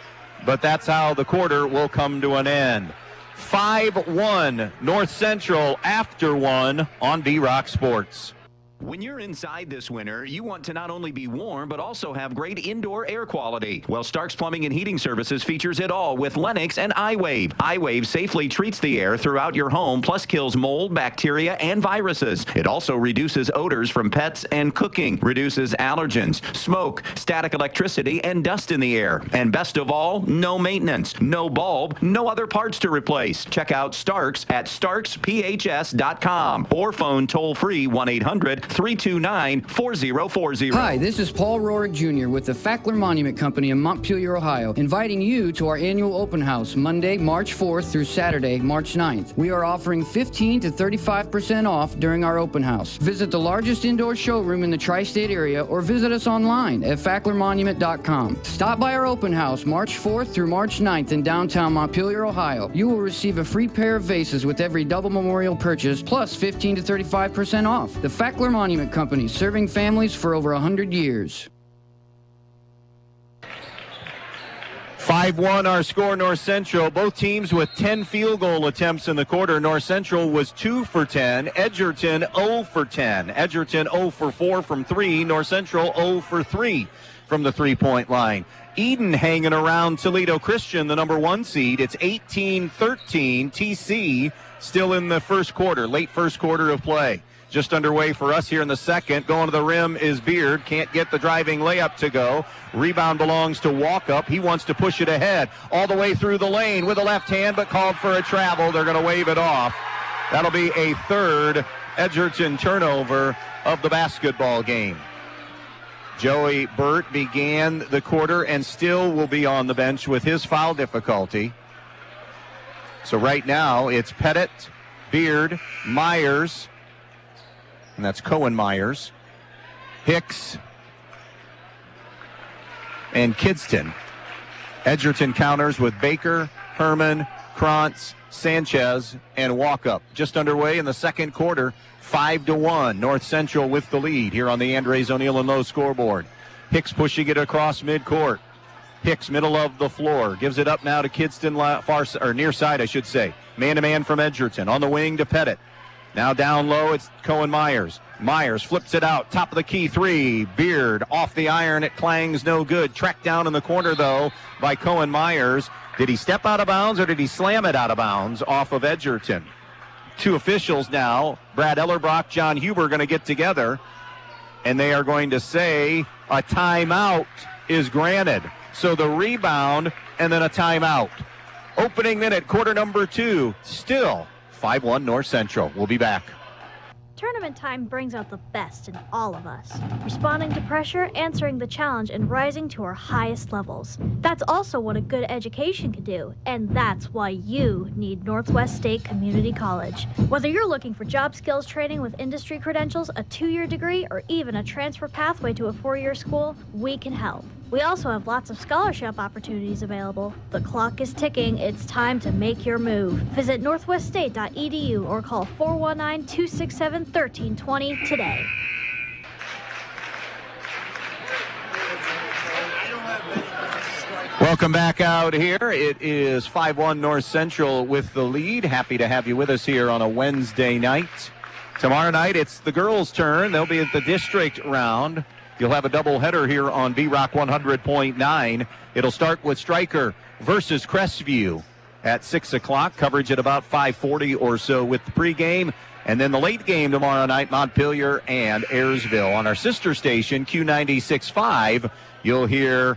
But that's how the quarter will come to an end. 5-1 North Central after one on B-Rock Sports. When you're inside this winter, you want to not only be warm, but also have great indoor air quality. Well, Stark's Plumbing and Heating Services features it all with Lennox and iWave. iWave safely treats the air throughout your home, plus kills mold, bacteria, and viruses. It also reduces odors from pets and cooking, reduces allergens, smoke, static electricity, and dust in the air. And best of all, no maintenance, no bulb, no other parts to replace. Check out Stark's at starksphs.com or phone toll-free 1-800 329-4040. Hi, this is Paul Rorick Jr. with the Fackler Monument Company in Montpelier, Ohio, inviting you to our annual open house Monday, March 4th through Saturday, March 9th. We are offering 15 to 35% off during our open house. Visit the largest indoor showroom in the tri-state area or visit us online at facklermonument.com. Stop by our open house March 4th through March 9th in downtown Montpelier, Ohio. You will receive a free pair of vases with every double memorial purchase, plus 15 to 35% off. The Fackler Monument Company, serving families for over 100 years. 5-1 our score, North Central. Both teams with 10 field goal attempts in the quarter. North Central was 2 for 10. Edgerton 0 for 10. Edgerton 0 for 4 from 3. North Central 0 for 3 from the three-point line. Eden hanging around Toledo Christian, the number 1 seed. It's 18-13. TC still in the first quarter, late first quarter of play. Just underway for us here in the second. Going to the rim is Beard. Can't get the driving layup to go. Rebound belongs to Walkup. He wants to push it ahead all the way through the lane with a left hand, but called for a travel. They're going to wave it off. That'll be a third Edgerton turnover of the basketball game. Joey Burt began the quarter and still will be on the bench with his foul difficulty. So right now it's Pettit, Beard, Myers, and that's Cohen Myers, Hicks, and Kidston. Edgerton counters with Baker, Herman, Krantz, Sanchez, and Walkup. Just underway in the second quarter, 5-1. North Central with the lead here on the Andres O'Neill and Lowe scoreboard. Hicks pushing it across midcourt. Hicks, middle of the floor, gives it up now to Kidston, near side, I should say. Man-to-man from Edgerton. On the wing to Pettit. Now down low, it's Cohen Myers. Myers flips it out, top of the key three. Beard off the iron, it clangs, no good. Tracked down in the corner, though, by Cohen Myers. Did he step out of bounds or did he slam it out of bounds off of Edgerton? Two officials now, Brad Ellerbrock, John Huber, going to get together, and they are going to say a timeout is granted. So the rebound and then a timeout. Opening minute, quarter number 2, still 5-1 North Central. We'll be back. Tournament time brings out the best in all of us, responding to pressure, answering the challenge, and rising to our highest levels. That's also what a good education can do, and that's why you need Northwest State Community College. Whether you're looking for job skills training with industry credentials, a 2-year degree, or even a transfer pathway to a 4-year school, we can help. We also have lots of scholarship opportunities available. The clock is ticking. It's time to make your move. Visit northweststate.edu or call 419-267-1320 today. Welcome back out here. It is 5-1 North Central with the lead. Happy to have you with us here on a Wednesday night. Tomorrow night, it's the girls' turn. They'll be at the district round. You'll have a doubleheader here on V-Rock 100.9. It'll start with Stryker versus Crestview at 6 o'clock. Coverage at about 5:40 or so with the pregame. And then the late game tomorrow night, Montpelier and Ayersville. On our sister station, Q96.5, you'll hear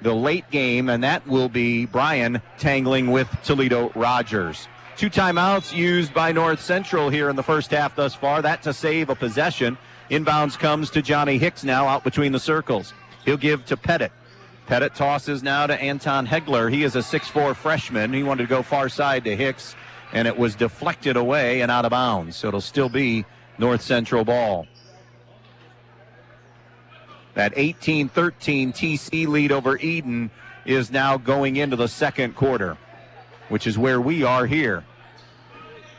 the late game, and that will be Bryan tangling with Toledo Rogers. 2 timeouts used by North Central here in the first half thus far. That to save a possession. Inbounds comes to Johnny Hicks now out between the circles. He'll give to Pettit. Pettit tosses now to Anton Hegler. He is a 6'4 freshman. He wanted to go far side to Hicks, and it was deflected away and out of bounds. So it'll still be North Central ball. That 18-13 TC lead over Eden is now going into the second quarter, which is where we are here.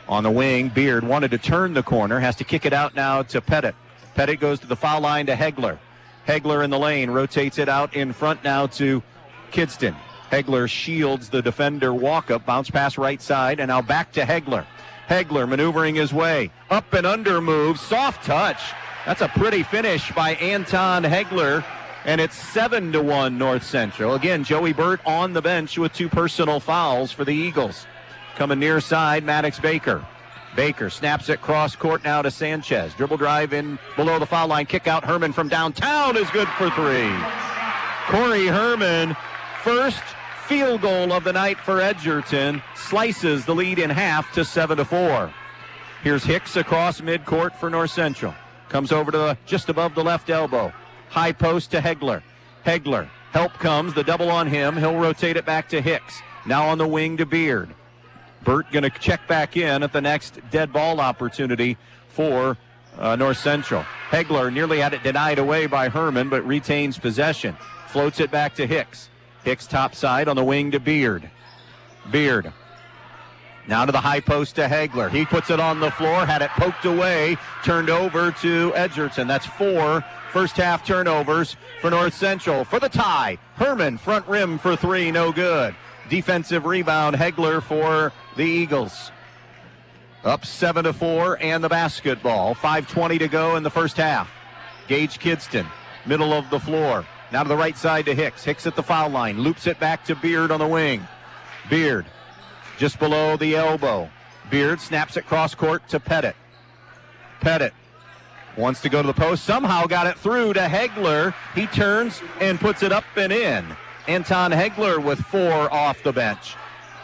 On the wing, Beard wanted to turn the corner, has to kick it out now to Pettit. Pettit goes to the foul line to Hegler. Hegler in the lane, rotates it out in front now to Kidston. Hegler shields the defender Walkup, bounce pass right side, and now back to Hegler. Hegler maneuvering his way, up and under move, soft touch. That's a pretty finish by Anton Hegler, and it's 7-1 North Central. Again, Joey Burt on the bench with 2 personal fouls for the Eagles. Coming near side, Maddox Baker. Baker snaps it cross court now to Sanchez. Dribble drive in below the foul line. Kick out Herman from downtown is good for 3. Corey Herman, first field goal of the night for Edgerton, slices the lead in half to 7-4. Here's Hicks across midcourt for North Central. Comes over to just above the left elbow. High post to Hegler. Hegler, help comes, the double on him. He'll rotate it back to Hicks. Now on the wing to Beard. Burt going to check back in at the next dead ball opportunity for North Central. Hegler nearly had it denied away by Herman, but retains possession. Floats it back to Hicks. Hicks top side on the wing to Beard. Beard. Now to the high post to Hegler. He puts it on the floor, had it poked away, turned over to Edgerton. That's 4 first half turnovers for North Central. For the tie, Herman front rim for 3, no good. Defensive rebound, Hegler for the Eagles. Up 7-4 and the basketball. 5:20 to go in the first half. Gage Kidston, middle of the floor. Now to the right side to Hicks. Hicks at the foul line. Loops it back to Beard on the wing. Beard just below the elbow. Beard snaps it cross court to Pettit. Pettit wants to go to the post. Somehow got it through to Hegler. He turns and puts it up and in. Anton Hegler with 4 off the bench.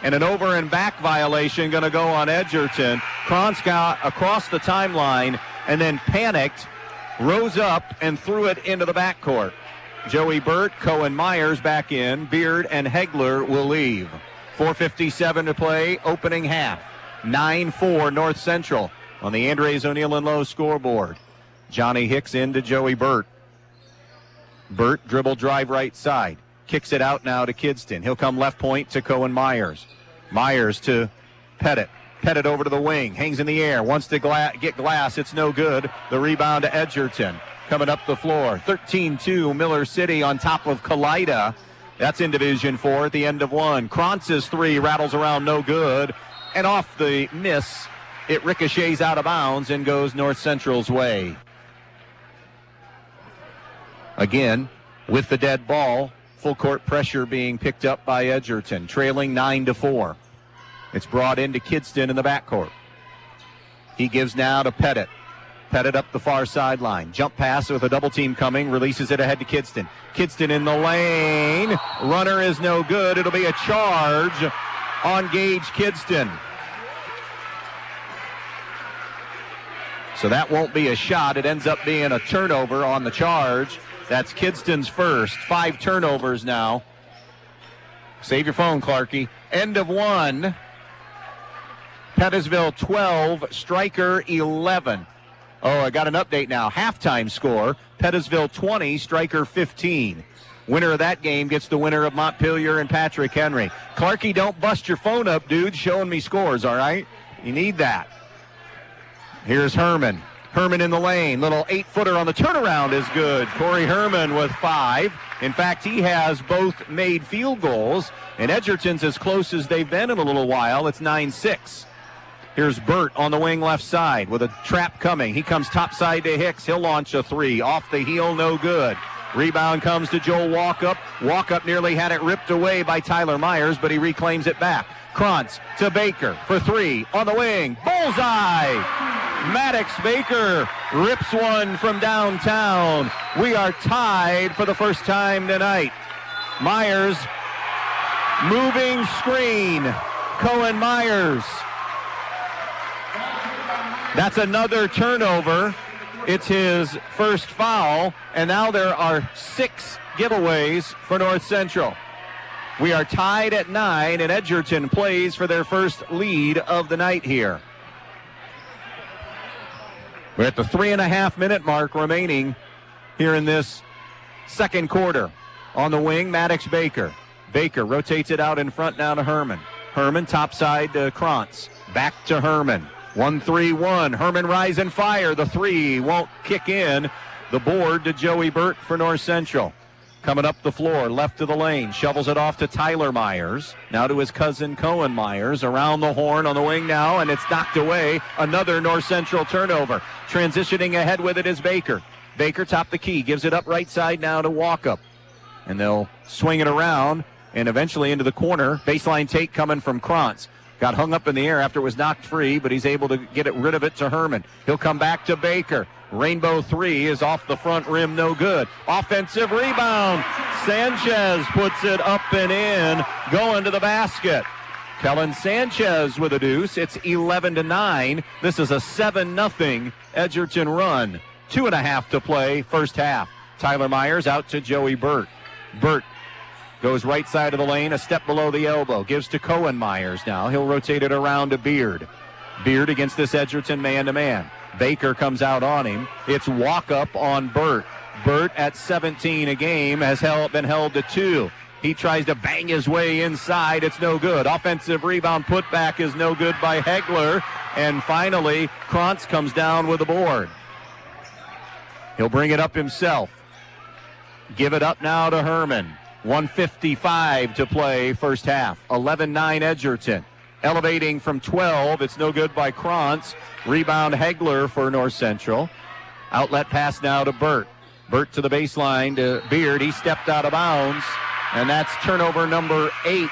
And an over and back violation going to go on Edgerton. Krantz got across the timeline and then panicked, rose up and threw it into the backcourt. Joey Burt, Cohen Myers back in. Beard and Hegler will leave. 4:57 to play, opening half. 9-4 North Central on the Andres O'Neill and Lowe scoreboard. Johnny Hicks into Joey Burt. Burt dribble drive right side. Kicks it out now to Kidston. He'll come left point to Cohen Myers. Myers to Pettit. Pettit over to the wing. Hangs in the air. Wants to get glass. It's no good. The rebound to Edgerton. Coming up the floor. 13-2 Miller City on top of Kalida. That's in Division 4 at the end of 1. Krantz's 3 rattles around, no good. And off the miss, it ricochets out of bounds and goes North Central's way. Again, with the dead ball, full court pressure being picked up by Edgerton, trailing 9-4. It's brought into Kidston in the backcourt. He gives now to Pettit. Pettit up the far sideline. Jump pass with a double team coming. Releases it ahead to Kidston. Kidston in the lane. Runner is no good. It'll be a charge on Gage Kidston. So that won't be a shot. It ends up being a turnover on the charge. That's Kidston's first. 5 turnovers now. Save your phone, Clarkie. End of 1. Pettisville 12, Stryker 11. Oh, I got an update now. Halftime score, Pettisville 20, Stryker 15. Winner of that game gets the winner of Montpelier and Patrick Henry. Clarkie, don't bust your phone up, dude, showing me scores, all right? You need that. Here's Herman. Herman in the lane. Little 8-footer on the turnaround is good. Corey Herman with 5. In fact, he has both made field goals, and Edgerton's as close as they've been in a little while. It's 9-6. Here's Burt on the wing left side with a trap coming. He comes top side to Hicks. He'll launch a 3. Off the heel, no good. Rebound comes to Joel Walkup. Walkup nearly had it ripped away by Tyler Myers, but he reclaims it back. Krantz to Baker for 3 on the wing. Bullseye! Maddox Baker rips one from downtown. We are tied for the first time tonight. Myers, moving screen. Cohen Myers. That's another turnover. It's his first foul, and now there are 6 giveaways for North Central. We are tied at 9, and Edgerton plays for their first lead of the night here. We're at the 3.5-minute mark remaining here in this second quarter. On the wing, Maddox Baker. Baker rotates it out in front now to Herman. Herman topside to Krantz. Back to Herman. 1-3-1. Herman rise and fire. The 3 won't kick in. The board to Joey Burt for North Central. Coming up the floor, left to the lane. Shovels it off to Tyler Myers. Now to his cousin Cohen Myers. Around the horn on the wing now, and it's knocked away. Another North Central turnover. Transitioning ahead with it is Baker. Baker top the key. Gives it up right side now to Walkup. And they'll swing it around and eventually into the corner. Baseline take coming from Krantz. Got hung up in the air after it was knocked free, but he's able to get rid of it to Herman. He'll come back to Baker. Rainbow 3 is off the front rim, no good. Offensive rebound. Sanchez puts it up and in, going to the basket. Kellen Sanchez with a deuce. It's 11-9. This is a 7-0 Edgerton run. 2.5 to play, first half. Tyler Myers out to Joey Burt. Burt goes right side of the lane, a step below the elbow. Gives to Cohen Myers now. He'll rotate it around to Beard. Beard against this Edgerton man-to-man. Baker comes out on him. It's walk-up on Burt. Burt at 17 a game has been held to 2. He tries to bang his way inside. It's no good. Offensive rebound putback is no good by Hegler. And finally, Krantz comes down with the board. He'll bring it up himself. Give it up now to Herman. 1:55 to play, first half. 11-9 Edgerton. Elevating from 12. It's no good by Krantz. Rebound Hegler for North Central. Outlet pass now to Burt. Burt to the baseline to Beard. He stepped out of bounds, and that's turnover number 8.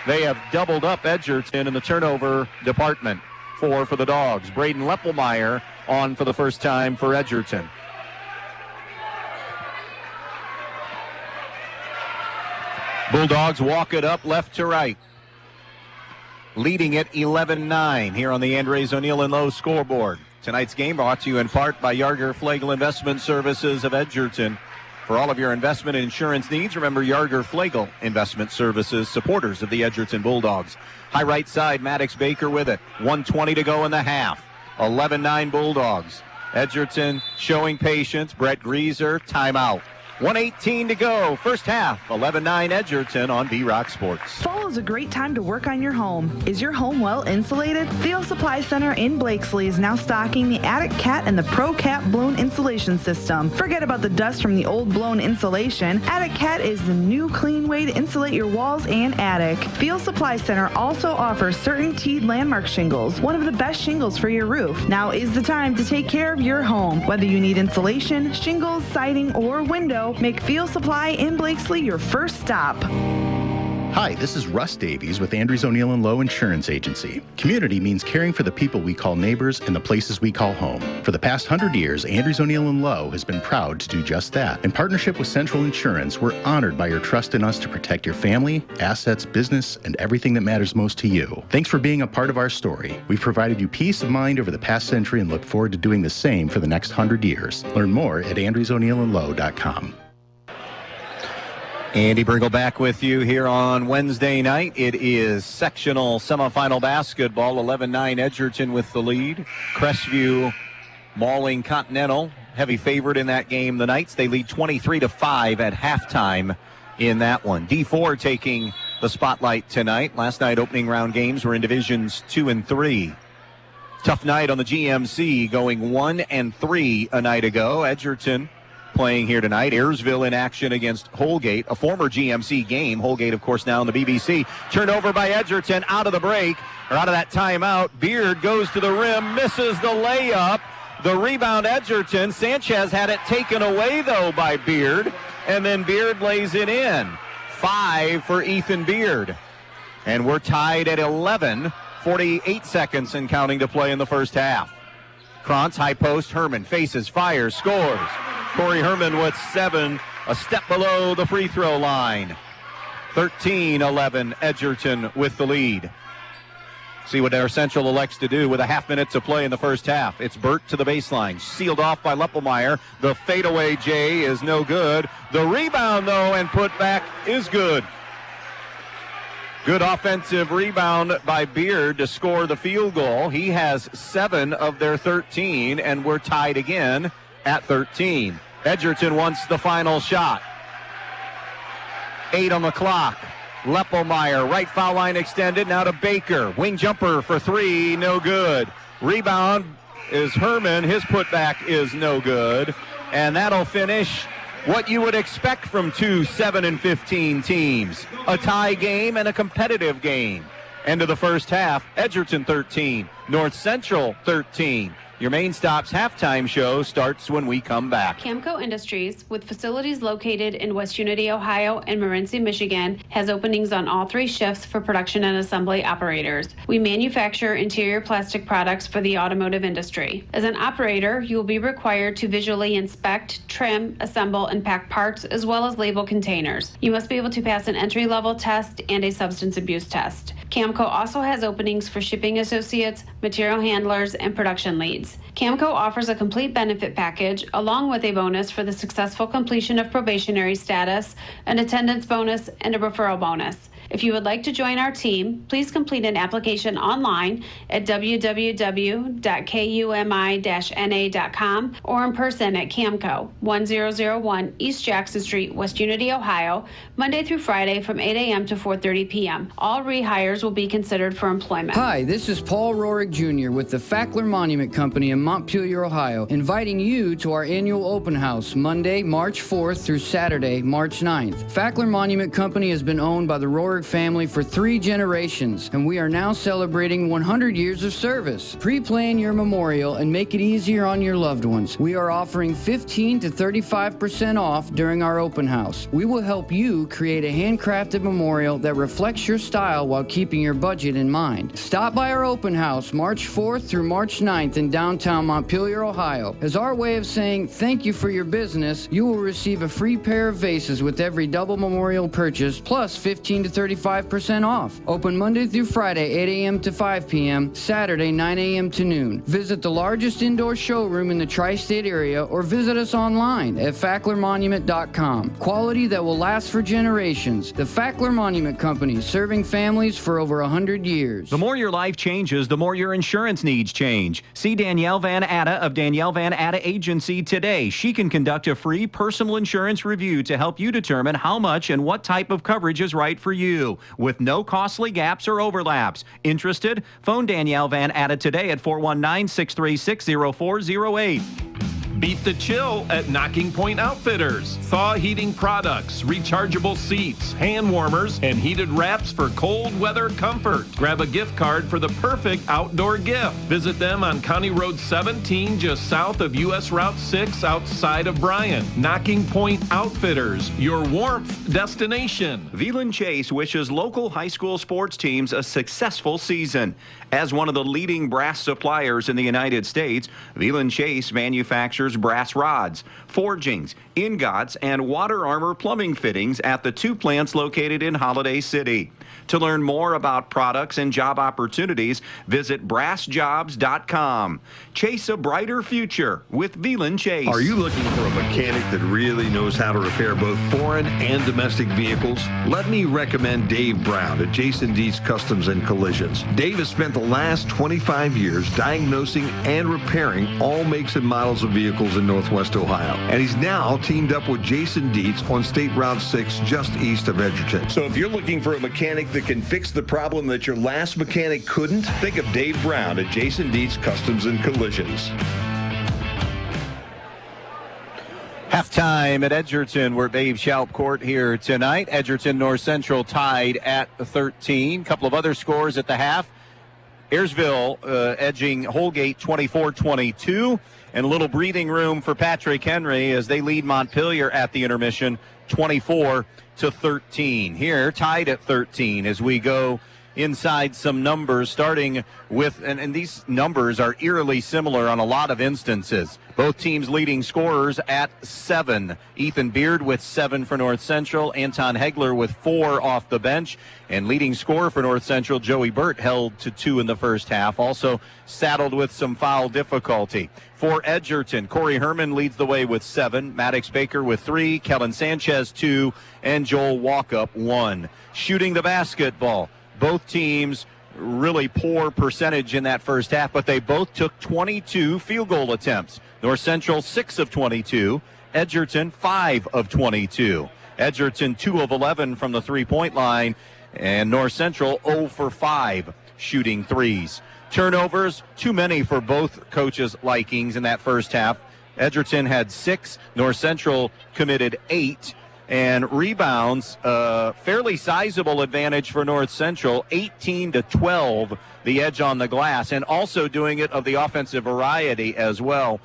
They have doubled up Edgerton in the turnover department. 4 for the Dogs. Braden Leppelmeyer on for the first time for Edgerton. Bulldogs walk it up left to right. Leading it 11-9 here on the Andres O'Neill and Lowe scoreboard. Tonight's game brought to you in part by Yarger Flegel Investment Services of Edgerton. For all of your investment and insurance needs, remember Yarger Flegel Investment Services, supporters of the Edgerton Bulldogs. High right side, Maddox Baker with it. 1:20 to go in the half. 11-9 Bulldogs. Edgerton showing patience. Brett Grieser, timeout. 1:18 to go. First half, 11-9 Edgerton on B-Rock Sports. Fall is a great time to work on your home. Is your home well insulated? Field Supply Center in Blakesley is now stocking the Attic Cat and the Pro Cap blown insulation system. Forget about the dust from the old blown insulation. Attic Cat is the new clean way to insulate your walls and attic. Field Supply Center also offers CertainTeed Landmark shingles, one of the best shingles for your roof. Now is the time to take care of your home. Whether you need insulation, shingles, siding, or window, make Field Supply in Blakesley your first stop. Hi, this is Russ Davies with Andrews O'Neill and Lowe Insurance Agency. Community means caring for the people we call neighbors and the places we call home. For the past 100 years, Andrews O'Neill and Lowe has been proud to do just that. In partnership with Central Insurance, we're honored by your trust in us to protect your family, assets, business, and everything that matters most to you. Thanks for being a part of our story. We've provided you peace of mind over the past century and look forward to doing the same for the next 100 years. Learn more at andrewsoneillandlowe.com. Andy Brigle back with you here on Wednesday night. It is sectional semifinal basketball. 11-9 Edgerton with the lead. Crestview mauling Continental. Heavy favorite in that game. The Knights, they lead 23-5 at halftime in that one. D4 taking the spotlight tonight. Last night opening round games were in divisions 2 and 3. Tough night on the GMC, going 1-3 a night ago. Edgerton playing here tonight. Ayersville in action against Holgate, a former GMC game. Holgate, of course, now in the BBC. Turnover by Edgerton out of the break, or out of that timeout. Beard goes to the rim, misses the layup. The rebound, Edgerton. Sanchez had it taken away, though, by Beard, and then Beard lays it in. 5 for Ethan Beard. And we're tied at 11, 48 seconds and counting to play in the first half. Krantz, high post, Herman faces, fires, scores. Corey Herman with 7, a step below the free throw line. 13-11, Edgerton with the lead. See what North Central elects to do with a half minute to play in the first half. It's Burt to the baseline, sealed off by Leppelmeyer. The fadeaway J is no good. The rebound, though, and put back is good. Good offensive rebound by Beard to score the field goal. He has 7 of their 13, and we're tied again at 13. Edgerton wants the final shot. 8 on the clock. Leppelmeyer, right foul line extended, now to Baker. Wing jumper for 3, no good. Rebound is Herman, his putback is no good. And that'll finish what you would expect from two 7-15 teams. A tie game and a competitive game. End of the first half, Edgerton 13, North Central 13. Your Main Stop's halftime show starts when we come back. Camco Industries, with facilities located in West Unity, Ohio and Morenci, Michigan, has openings on all 3 shifts for production and assembly operators. We manufacture interior plastic products for the automotive industry. As an operator, you will be required to visually inspect, trim, assemble, and pack parts, as well as label containers. You must be able to pass an entry-level test and a substance abuse test. Camco also has openings for shipping associates, material handlers, and production leads. needs. Camco offers a complete benefit package along with a bonus for the successful completion of probationary status, an attendance bonus, and a referral bonus. If you would like to join our team, please complete an application online at www.kumi-na.com or in person at Camco, 1001 East Jackson Street, West Unity, Ohio, Monday through Friday from 8 a.m. to 4:30 p.m. All rehires will be considered for employment. Hi, this is Paul Rohrig Jr. with the Fackler Monument Company in Montpelier, Ohio, inviting you to our annual open house Monday, March 4th through Saturday, March 9th. Fackler Monument Company has been owned by the Rohrig family for 3 generations, and we are now celebrating 100 years of service. Pre-plan your memorial and make it easier on your loved ones. We are offering 15 to 35% off during our open house. We will help you create a handcrafted memorial that reflects your style while keeping your budget in mind. Stop by our open house March 4th through March 9th in downtown Montpelier, Ohio. As our way of saying thank you for your business, you will receive a free pair of vases with every double memorial purchase, plus 15 to 35% off. Open Monday through Friday, 8 a.m. to 5 p.m., Saturday, 9 a.m. to noon. Visit the largest indoor showroom in the tri-state area or visit us online at facklermonument.com. Quality that will last for generations. The Fackler Monument Company, serving families for over 100 years. The more your life changes, the more your insurance needs change. See Danielle Van Atta of Danielle Van Atta Agency today. She can conduct a free personal insurance review to help you determine how much and what type of coverage is right for you, with no costly gaps or overlaps. Interested? Phone Danielle Van Atta today at 419-636-0408. Beat the chill at Knocking Point Outfitters. Thaw heating products, rechargeable seats, hand warmers, and heated wraps for cold weather comfort. Grab a gift card for the perfect outdoor gift. Visit them on County Road 17, just south of U.S. Route 6, outside of Bryan. Knocking Point Outfitters, your warmth destination. Veland Chase wishes local high school sports teams a successful season. As one of the leading brass suppliers in the United States, Veland Chase manufactures brass rods, forgings, ingots, and water armor plumbing fittings at the 2 plants located in Holiday City. To learn more about products and job opportunities, visit brassjobs.com. Chase a brighter future with Veland Chase. Are you looking for a mechanic that really knows how to repair both foreign and domestic vehicles? Let me recommend Dave Brown at Jason Dietz Customs and Collisions. Dave has spent the last 25 years diagnosing and repairing all makes and models of vehicles in Northwest Ohio. And he's now teamed up with Jason Dietz on State Route 6 just east of Edgerton. So if you're looking for a mechanic that can fix the problem that your last mechanic couldn't, think of Dave Brown at Jason Dietz Customs and Collisions. Halftime at Edgerton. We're Babe Schaub Court here tonight. Edgerton North Central tied at 13. A couple of other scores at the half. Ayersville edging Holgate 24-22. And a little breathing room for Patrick Henry as they lead Montpelier at the intermission 24-13. Here, tied at 13 as we go inside some numbers, starting with, and these numbers are eerily similar on a lot of instances. Both teams leading scorers at 7. Ethan Beard with 7 for North Central. Anton Hegler with 4 off the bench. And leading scorer for North Central, Joey Burt, held to 2 in the first half. Also saddled with some foul difficulty. For Edgerton, Corey Herman leads the way with 7. Maddox Baker with 3. Kellen Sanchez 2. And Joel Walkup 1. Shooting the basketball. Both teams really poor percentage in that first half, but they both took 22 field goal attempts. North Central 6 of 22, Edgerton 5 of 22. Edgerton 2 of 11 from the three-point line, and North Central 0 for 5 shooting threes. Turnovers, too many for both coaches' likings in that first half. Edgerton had 6, North Central committed 8. And rebounds, fairly sizable advantage for North Central, 18-12, the edge on the glass, and also doing it of the offensive variety as well.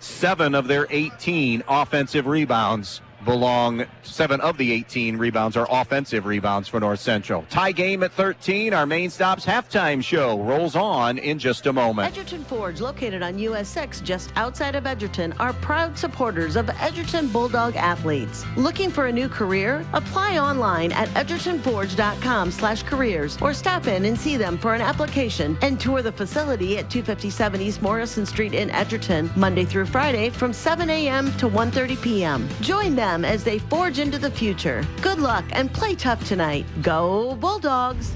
7 of their 18 offensive rebounds 7 of the 18 rebounds are offensive rebounds for North Central. Tie game at 13. Our Main Stop's halftime show rolls on in just a moment. Edgerton Forge, located on US 6 just outside of Edgerton, are proud supporters of Edgerton Bulldog athletes. Looking for a new career? Apply online at edgertonforge.com/careers or stop in and see them for an application and tour the facility at 257 East Morrison Street in Edgerton, Monday through Friday from 7 a.m. to 1:30 p.m. Join them as they forge into the future. Good luck and play tough tonight. Go Bulldogs!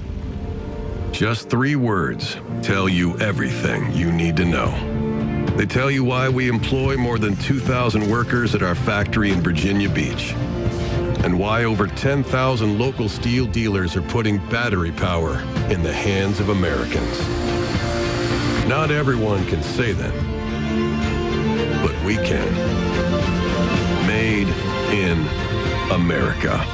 Just 3 words tell you everything you need to know. They tell you why we employ more than 2,000 workers at our factory in Virginia Beach, and why over 10,000 local steel dealers are putting battery power in the hands of Americans. Not everyone can say them, but we can. Made in America.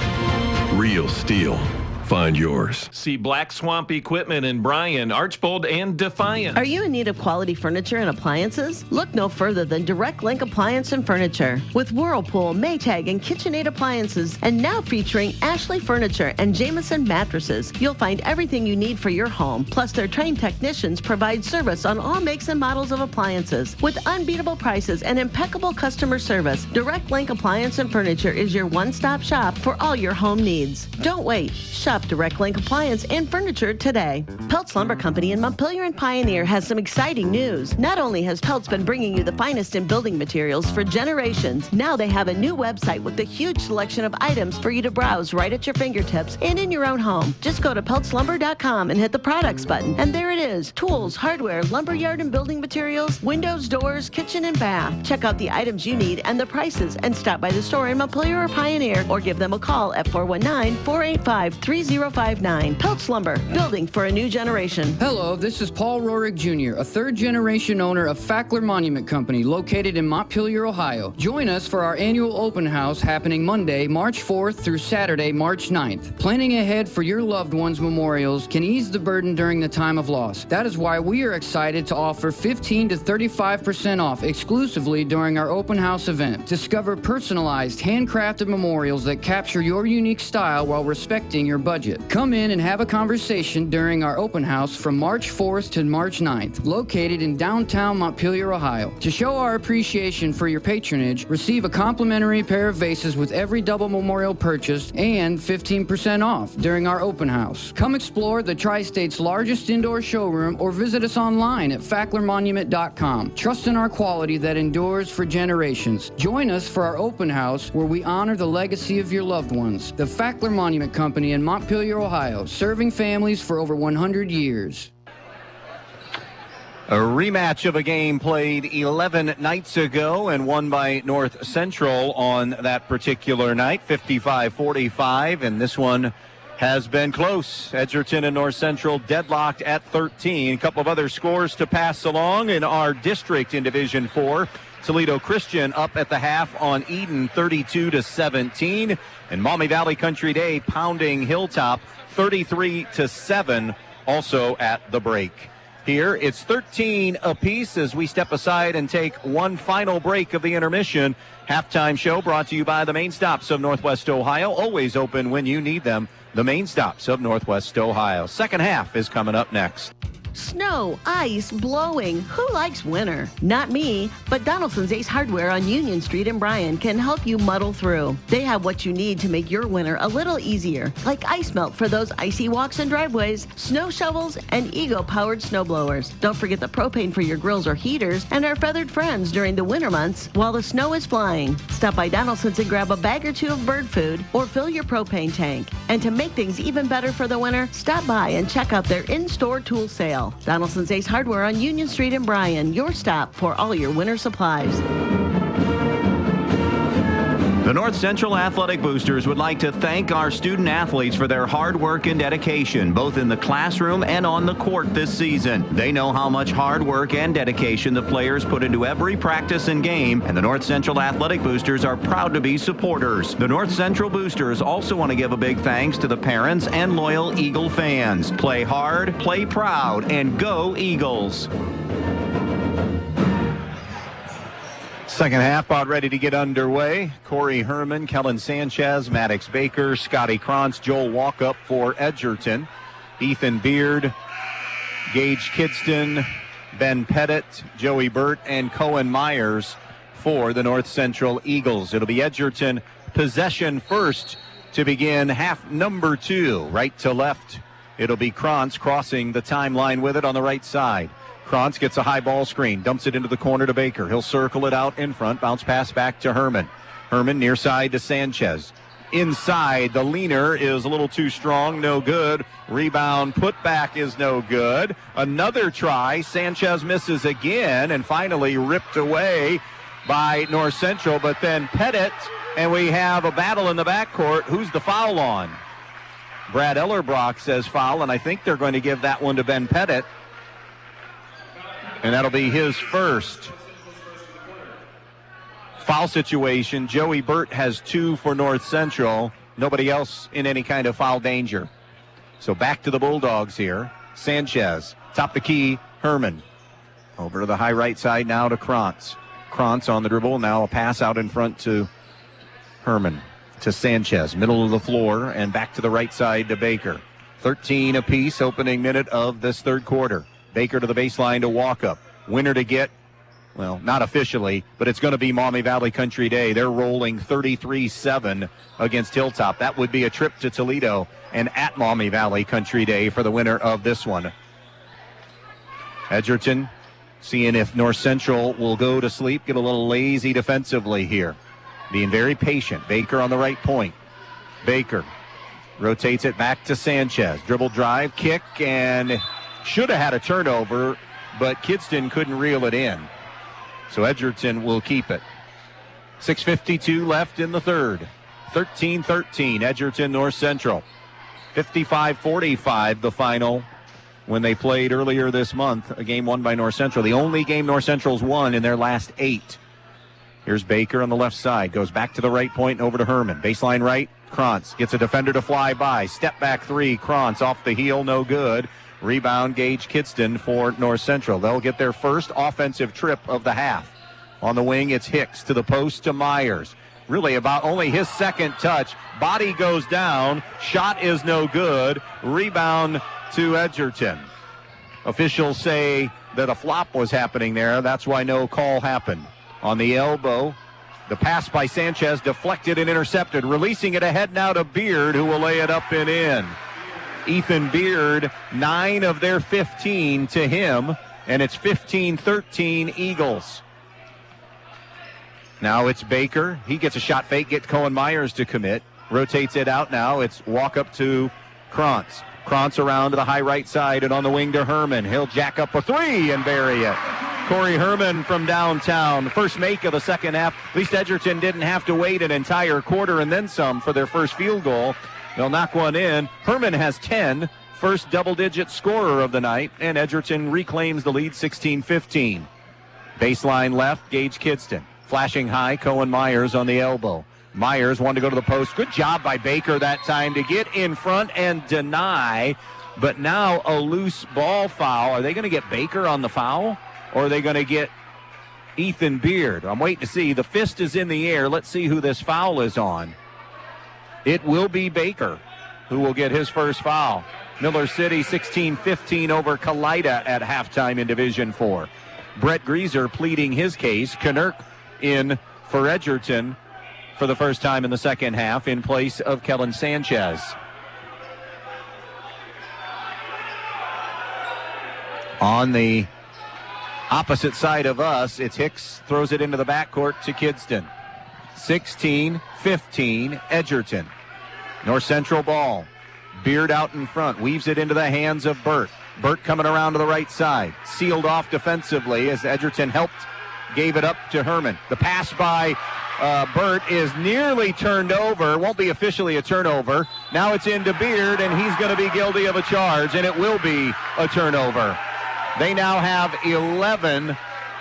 Real steel. Find yours. See Black Swamp Equipment in Bryan, Archbold, and Defiance. Are you in need of quality furniture and appliances? Look no further than Direct Link Appliance and Furniture. With Whirlpool, Maytag, and KitchenAid appliances, and now featuring Ashley Furniture and Jameson mattresses, you'll find everything you need for your home. Plus, their trained technicians provide service on all makes and models of appliances. With unbeatable prices and impeccable customer service, Direct Link Appliance and Furniture is your one-stop shop for all your home needs. Don't wait. Shop Direct Link Appliance and Furniture today. Peltz Lumber Company in Montpelier and Pioneer has some exciting news. Not only has Peltz been bringing you the finest in building materials for generations, now they have a new website with a huge selection of items for you to browse right at your fingertips and in your own home. Just go to peltzlumber.com and hit the products button, and there it is. Tools, hardware, lumberyard and building materials, windows, doors, kitchen and bath. Check out the items you need and the prices, and stop by the store in Montpelier or Pioneer, or give them a call at 419-485-3059. Peltz Lumber, building for a new generation. Hello, this is Paul Roerick Jr., a third-generation owner of Fackler Monument Company, located in Montpelier, Ohio. Join us for our annual open house happening Monday, March 4th through Saturday, March 9th. Planning ahead for your loved ones' memorials can ease the burden during the time of loss. That is why we are excited to offer 15 to 35% off exclusively during our open house event. Discover personalized, handcrafted memorials that capture your unique style while respecting your budget. Come in and have a conversation during our open house from March 4th to March 9th, located in downtown Montpelier, Ohio. To show our appreciation for your patronage, receive a complimentary pair of vases with every double memorial purchase and 15% off during our open house. Come explore the Tri-State's largest indoor showroom or visit us online at facklermonument.com. Trust in our quality that endures for generations. Join us for our open house where we honor the legacy of your loved ones. The Fackler Monument Company in Montpelier, Ohio, serving families for over 100 years. A rematch of a game played 11 nights ago and won by North Central on that particular night, 55-45, and this one has been close. Edgerton and North Central deadlocked at 13. A couple of other scores to pass along in our district in Division 4. Toledo Christian up at the half on Eden, 32-17. And Maumee Valley Country Day pounding Hilltop 33-7, also at the break. Here it's 13 apiece as we step aside and take one final break of the intermission. Halftime show brought to you by the Main Stops of Northwest Ohio, always open when you need them. The Main Stops of Northwest Ohio. Second half is coming up next. Snow, ice, blowing. Who likes winter? Not me, but Donaldson's Ace Hardware on Union Street in Bryan can help you muddle through. They have what you need to make your winter a little easier, like ice melt for those icy walks and driveways, snow shovels, and Ego-powered snow blowers. Don't forget the propane for your grills or heaters and our feathered friends during the winter months while the snow is flying. Stop by Donaldson's and grab a bag or two of bird food or fill your propane tank. And to make things even better for the winter, stop by and check out their in-store tool sale. Donaldson's Ace Hardware on Union Street in Bryan, your stop for all your winter supplies. The North Central Athletic Boosters would like to thank our student athletes for their hard work and dedication, both in the classroom and on the court this season. They know how much hard work and dedication the players put into every practice and game, and the North Central Athletic Boosters are proud to be supporters. The North Central Boosters also want to give a big thanks to the parents and loyal Eagle fans. Play hard, play proud, and go Eagles. Second half about ready to get underway. Corey Herman, Kellen Sanchez, Maddox Baker, Scotty Krantz, Joel Walkup for Edgerton, Ethan Beard, Gage Kidston, Ben Pettit, Joey Burt, and Cohen Myers for the North Central Eagles. It'll be Edgerton possession first to begin half number 2. Right to left, it'll be Krantz crossing the timeline with it on the right side. Krantz gets a high ball screen, dumps it into the corner to Baker. He'll circle it out in front, bounce pass back to Herman. Herman near side to Sanchez. Inside, the leaner is a little too strong, no good. Rebound put back is no good. Another try, Sanchez misses again, and finally ripped away by North Central, but then Pettit, and we have a battle in the backcourt. Who's the foul on? Brad Ellerbrock says foul, and I think they're going to give that one to Ben Pettit. And that'll be his first foul situation. Joey Burt has 2 for North Central. Nobody else in any kind of foul danger. So back to the Bulldogs here. Sanchez, top the key, Herman. Over to the high right side now to Krantz. Krantz on the dribble, now a pass out in front to Herman. To Sanchez, middle of the floor, and back to the right side to Baker. 13 apiece, opening minute of this third quarter. Baker to the baseline to Walkup. Winner to get, well, not officially, but it's going to be Maumee Valley Country Day. They're rolling 33-7 against Hilltop. That would be a trip to Toledo and at Maumee Valley Country Day for the winner of this one. Edgerton seeing if North Central will go to sleep, get a little lazy defensively here. Being very patient. Baker on the right point. Baker rotates it back to Sanchez. Dribble drive, kick, and should have had a turnover, but Kidston couldn't reel it in. So Edgerton will keep it. 6:52 left in the third. 13-13, Edgerton North Central. 55-45 the final when they played earlier this month, a game won by North Central. The only game North Central's won in their last 8. Here's Baker on the left side. Goes back to the right point and over to Herman. Baseline right, Krantz gets a defender to fly by. Step back 3, Krantz off the heel, no good. Rebound, Gage Kidston for North Central. They'll get their first offensive trip of the half. On the wing, it's Hicks to the post to Myers. Really about only his second touch. Body goes down. Shot is no good. Rebound to Edgerton. Officials say that a flop was happening there. That's why no call happened. On the elbow, the pass by Sanchez deflected and intercepted. Releasing it ahead now to Beard, who will lay it up and in. Ethan Beard, 9 of their 15 to him, and it's 15-13 Eagles. Now it's Baker. He gets a shot fake, gets Cohen Myers to commit. Rotates it out now. It's walk up to Krantz. Krantz around to the high right side and on the wing to Herman. He'll jack up a 3 and bury it. Corey Herman from downtown. First make of the second half. At least Edgerton didn't have to wait an entire quarter and then some for their first field goal. They'll knock one in. Herman has 10, first double-digit scorer of the night, and Edgerton reclaims the lead 16-15. Baseline left, Gage Kidston. Flashing high, Cohen Myers on the elbow. Myers wanted to go to the post. Good job by Baker that time to get in front and deny, but now a loose ball foul. Are they going to get Baker on the foul, or are they going to get Ethan Beard? I'm waiting to see. The fist is in the air. Let's see who this foul is on. It will be Baker who will get his first foul. Miller City 16-15 over Kalida at halftime in Division 4. Brett Greaser pleading his case. Canuck in for Edgerton for the first time in the second half in place of Kellen Sanchez. On the opposite side of us, it's Hicks, throws it into the backcourt to Kidston. 16-15 Edgerton. North Central ball. Beard out in front, weaves it into the hands of Burt. Burt coming around to the right side. Sealed off defensively as Edgerton helped, gave it up to Herman. The pass by Burt is nearly turned over. Won't be officially a turnover. Now it's into Beard, and he's going to be guilty of a charge, and it will be a turnover. They now have 11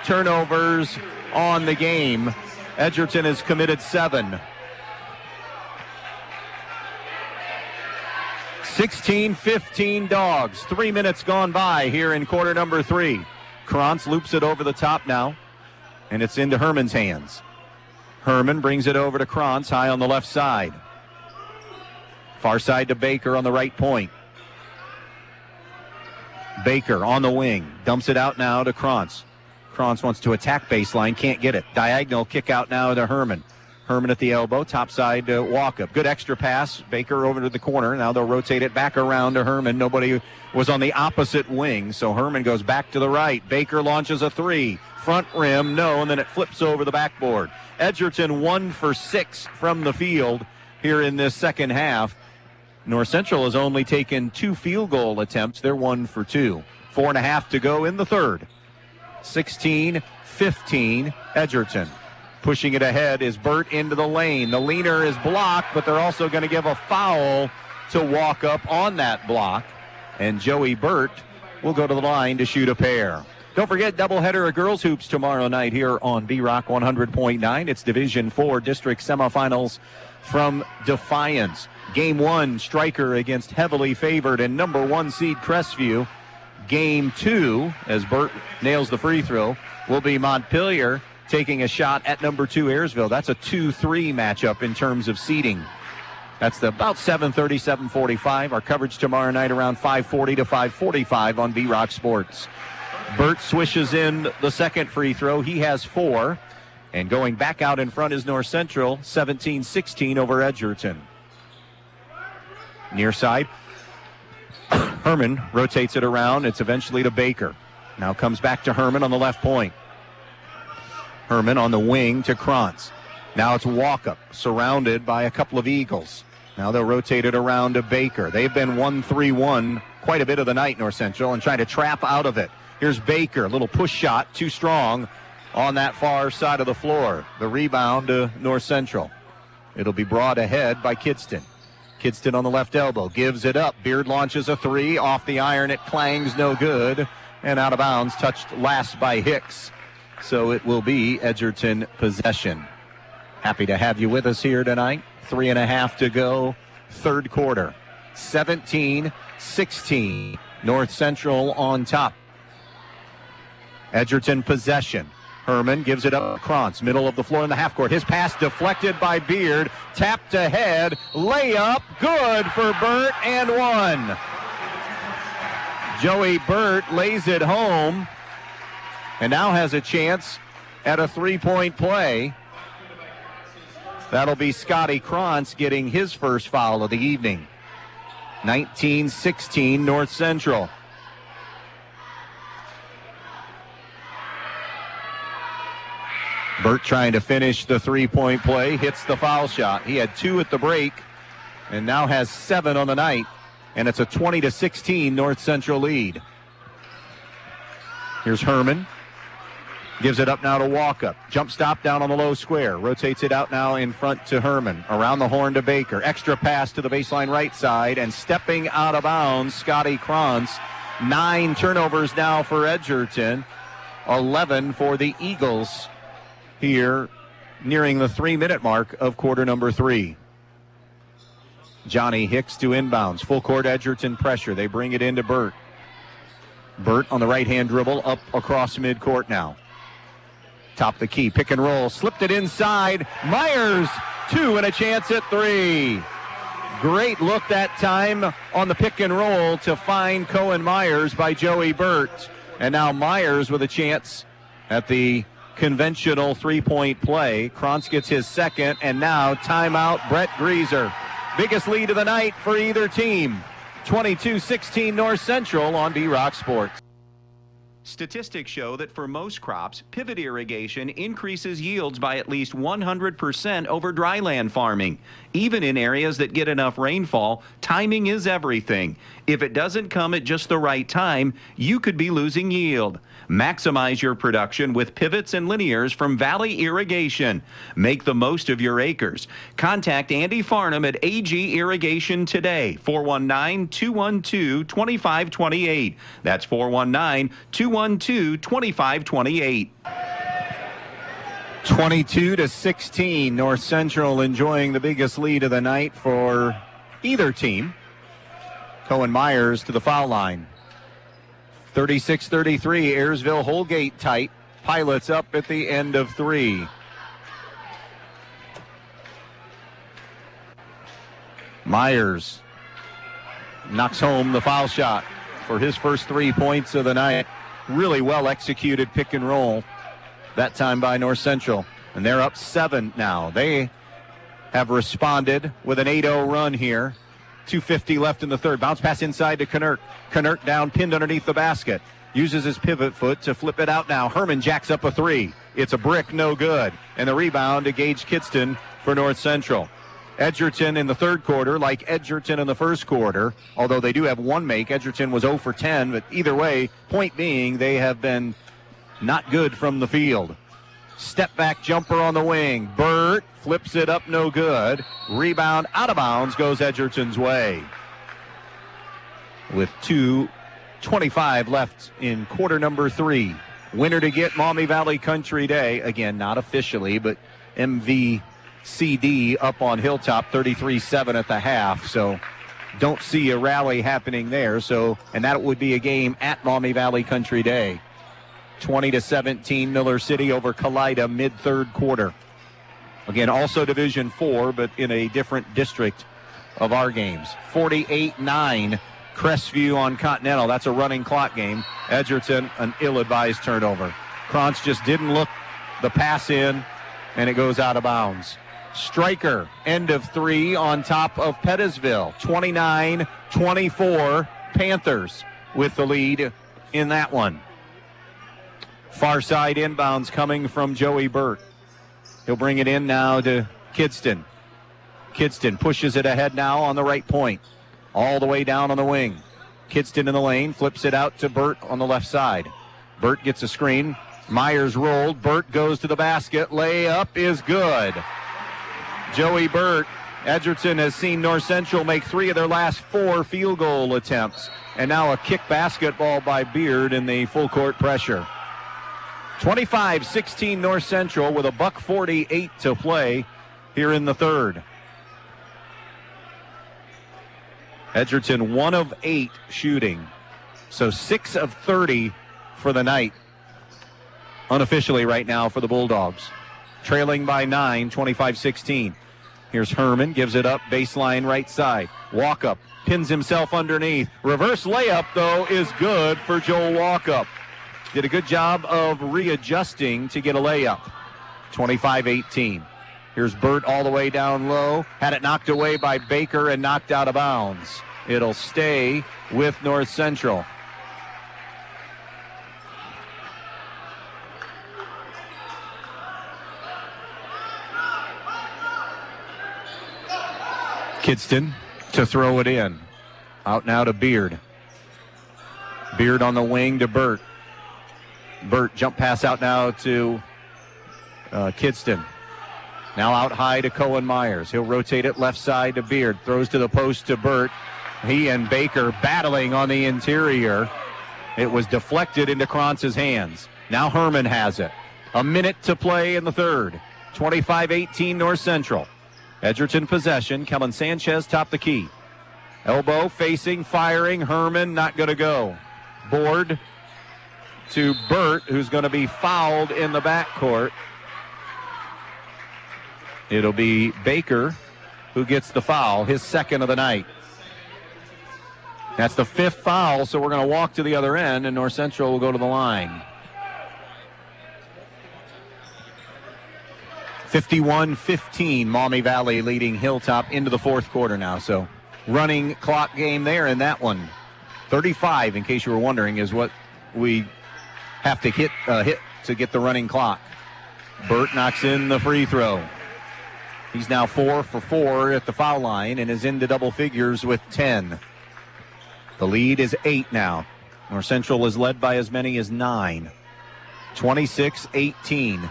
turnovers on the game. Edgerton has committed 7. 16-15 Dogs. 3 minutes gone by here in quarter number 3. Krantz loops it over the top now. and it's into Herman's hands. Herman brings it over to Krantz, high on the left side. Far side to Baker on the right point. Baker on the wing, dumps it out now to Krantz. Krantz wants to attack baseline, can't get it. Diagonal kick out now to Herman. Herman at the elbow, top side to Walkup. Good extra pass. Baker over to the corner. Now they'll rotate it back around to Herman. Nobody was on the opposite wing, so Herman goes back to the right. Baker launches a three. Front rim, no, and then it flips over the backboard. Edgerton 1 for 6 from the field here in this second half. North Central has only taken 2 field goal attempts. They're 1 for 2. 4.5 to go in the third. 16-15 Edgerton. Pushing it ahead is Burt into the lane. The leaner is blocked, but they're also going to give a foul to Walkup on that block. And Joey Burt will go to the line to shoot a pair. Don't forget, doubleheader of girls hoops tomorrow night here on B-Rock 100.9. It's Division 4 district semifinals from Defiance. Game 1, Stryker against heavily favored and number 1 seed Crestview. Game 2, as Burt nails the free throw, will be Montpelier taking a shot at number 2 Ayersville. That's a 2-3 matchup in terms of seeding. That's about 7:30, 7:45. Our coverage tomorrow night around 5:40 to 5:45 on B-Rock Sports. Burt swishes in the second free throw. He has 4. And going back out in front is North Central, 17-16 over Edgerton. Near side. Herman rotates it around. It's eventually to Baker. Now comes back to Herman on the left point. Herman on the wing to Krantz. Now it's Walkup, surrounded by a couple of Eagles. Now they'll rotate it around to Baker. They've been 1-3-1 quite a bit of the night, North Central, and trying to trap out of it. Here's Baker, a little push shot, too strong on that far side of the floor. The rebound to North Central. It'll be brought ahead by Kidston. Kidston on the left elbow, gives it up. Beard launches a three, off the iron, it clangs, no good, and out of bounds, touched last by Hicks. So it will be Edgerton possession. Happy to have you with us here tonight. 3.5 to go, third quarter. 17-16, North Central on top. Edgerton possession. Herman gives it up to Krantz, middle of the floor in the half court. His pass deflected by Beard, tapped ahead, layup, good for Burt, and one. Joey Burt lays it home and now has a chance at a three-point play. That'll be Scotty Krantz getting his first foul of the evening. 19-16 North Central. Burt trying to finish the three-point play, hits the foul shot. He had 2 at the break and now has 7 on the night, and it's a 20-16 North Central lead. Here's Herman. Gives it up now to Walkup. Jump stop down on the low square. Rotates it out now in front to Herman. Around the horn to Baker. Extra pass to the baseline right side, and stepping out of bounds, Scotty Krantz. 9 turnovers now for Edgerton. 11 for the Eagles here nearing the 3-minute mark of quarter number 3. Johnny Hicks to inbounds. Full court Edgerton pressure. They bring it into Burt. Burt on the right-hand dribble up across midcourt now. Top of the key, pick and roll, slipped it inside. Myers, 2 and a chance at 3. Great look that time on the pick and roll to find Cohen Myers by Joey Burt. And now Myers with a chance at the conventional three-point play. Krantz gets his second, and now timeout, Brett Grieser. Biggest lead of the night for either team. 22-16 North Central on B-Rock Sports. Statistics show that for most crops, pivot irrigation increases yields by at least 100% over dryland farming. Even in areas that get enough rainfall, timing is everything. If it doesn't come at just the right time, you could be losing yield. Maximize your production with pivots and linears from Valley Irrigation. Make the most of your acres. Contact Andy Farnham at AG Irrigation today, 419-212-2528. That's 419-212-2528. 22-16, North Central enjoying the biggest lead of the night for either team. Cohen Myers to the foul line. 36-33, Ayersville Holgate tight. Pilots up at the end of 3. Myers knocks home the foul shot for his first 3 points of the night. Really well executed pick and roll that time by North Central. And they're up 7 now. They have responded with an 8-0 run here. 2:50 left in the third. Bounce pass inside to Knurk. Knurk down, pinned underneath the basket. Uses his pivot foot to flip it out now. Herman jacks up a 3. It's a brick, no good. And the rebound to Gage Kidston for North Central. Edgerton in the third quarter, like Edgerton in the first quarter, although they do have one make. Edgerton was 0 for 10, but either way, point being, they have been not good from the field. Step back jumper on the wing. Burt flips it up, no good. Rebound out of bounds goes Edgerton's way. With 2:25 left in quarter number 3. Winner to get Maumee Valley Country Day. Again, not officially, but MVCD up on Hilltop 33-7 at the half. So don't see a rally happening there. And that would be a game at Maumee Valley Country Day. 20-17 Miller City over Kalida mid-third quarter. Again, also Division 4, but in a different district of our games. 48-9 Crestview on Continental. That's a running clock game. Edgerton, an ill-advised turnover. Krantz just didn't look the pass in, and it goes out of bounds. Stryker, end of 3 on top of Pettisville. 29-24 Panthers with the lead in that one. Far side inbounds coming from Joey Burt. He'll bring it in now to Kidston. Kidston pushes it ahead now on the right point. All the way down on the wing. Kidston in the lane, flips it out to Burt on the left side. Burt gets a screen. Myers rolled. Burt goes to the basket. Layup is good. Joey Burt. Edgerton has seen North Central make 3 of their last 4 field goal attempts. And now a kick basketball by Beard in the full court pressure. 25-16 North Central with a $1:48 to play here in the third. Edgerton 1 of 8 shooting. So 6 of 30 for the night. Unofficially right now for the Bulldogs. Trailing by 9, 25-16. Here's Herman, gives it up, baseline right side. Walkup, pins himself underneath. Reverse layup, though, is good for Joel Walkup. Did a good job of readjusting to get a layup. 25-18. Here's Burt all the way down low. Had it knocked away by Baker and knocked out of bounds. It'll stay with North Central. Kidston to throw it in. Out now to Beard. Beard on the wing to Burt. Burt jump pass out now to Kidston. Now out high to Cohen Myers. He'll rotate it left side to Beard. Throws to the post to Burt. He and Baker battling on the interior. It was deflected into Krantz's hands. Now Herman has it. A minute to play in the third. 25-18 North Central. Edgerton possession. Kellen Sanchez top the key. Elbow facing, firing. Herman not going to go. Board to Burt, who's going to be fouled in the backcourt. It'll be Baker who gets the foul, his second of the night. That's the 5th foul, so we're going to walk to the other end, and North Central will go to the line. 51-15, Maumee Valley leading Hilltop into the fourth quarter now. So running clock game there in that one. 35, in case you were wondering, is what we have to hit to get the running clock. Burt knocks in the free throw. He's now 4 for 4 at the foul line and is into double figures with 10. The lead is 8 now. North Central is led by as many as 9. 26-18.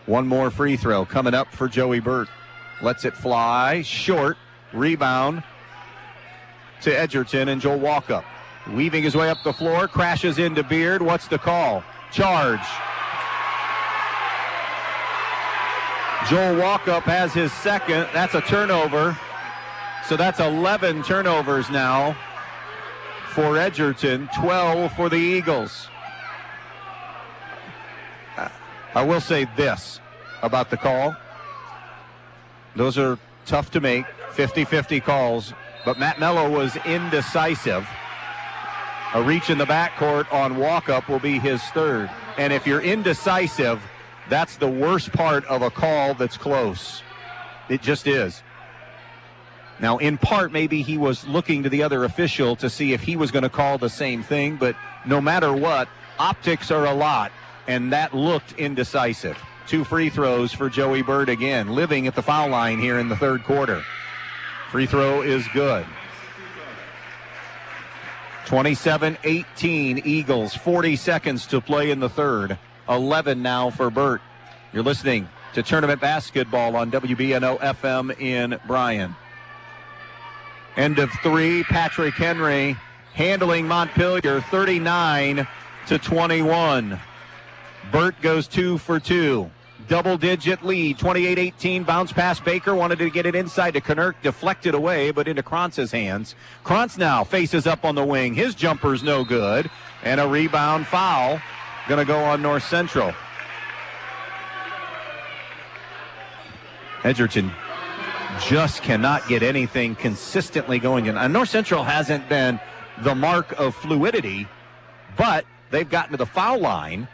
One more free throw coming up for Joey Burt. Lets it fly. Short. Rebound to Edgerton and Joel Walkup. Weaving his way up the floor. Crashes into Beard. What's the call? Charge. Joel Walkup has his second. That's a turnover. So that's 11 turnovers now for Edgerton, 12 for the Eagles. I will say this about the call. Those are tough to make, 50-50 calls, but Matt Mello was indecisive. A reach in the backcourt on walk-up will be his third. And if you're indecisive, that's the worst part of a call that's close. It just is. Now, in part, maybe he was looking to the other official to see if he was going to call the same thing, but no matter what, optics are a lot, and that looked indecisive. 2 free throws for Joey Bird again, living at the foul line here in the third quarter. Free throw is good. 27-18 Eagles, 40 seconds to play in the third. 11 now for Burt. You're listening to Tournament Basketball on WBNO FM in Bryan. End of 3, Patrick Henry handling Montpelier 39-21. Burt goes 2 for 2. Double-digit lead, 28-18. Bounce pass Baker, wanted to get it inside to Knurk, deflected away, but into Krantz's hands. Krantz now faces up on the wing. His jumper's no good, and a rebound foul going to go on North Central. Edgerton just cannot get anything consistently going. And North Central hasn't been the mark of fluidity, but they've gotten to the foul line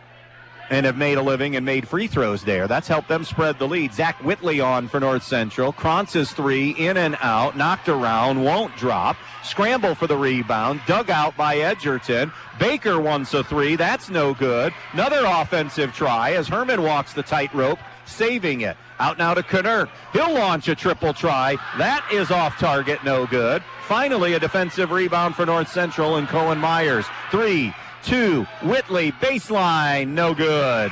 and have made a living and made free throws there. That's helped them spread the lead. Zach Whitley on for North Central. Krantz's 3 in and out, knocked around, won't drop. Scramble for the rebound, dug out by Edgerton. Baker wants a 3, that's no good. Another offensive try as Herman walks the tightrope, saving it. Out now to Knurk. He'll launch a triple try. That is off target, no good. Finally, a defensive rebound for North Central and Cohen Myers. 3, 2, Whitley, baseline, no good.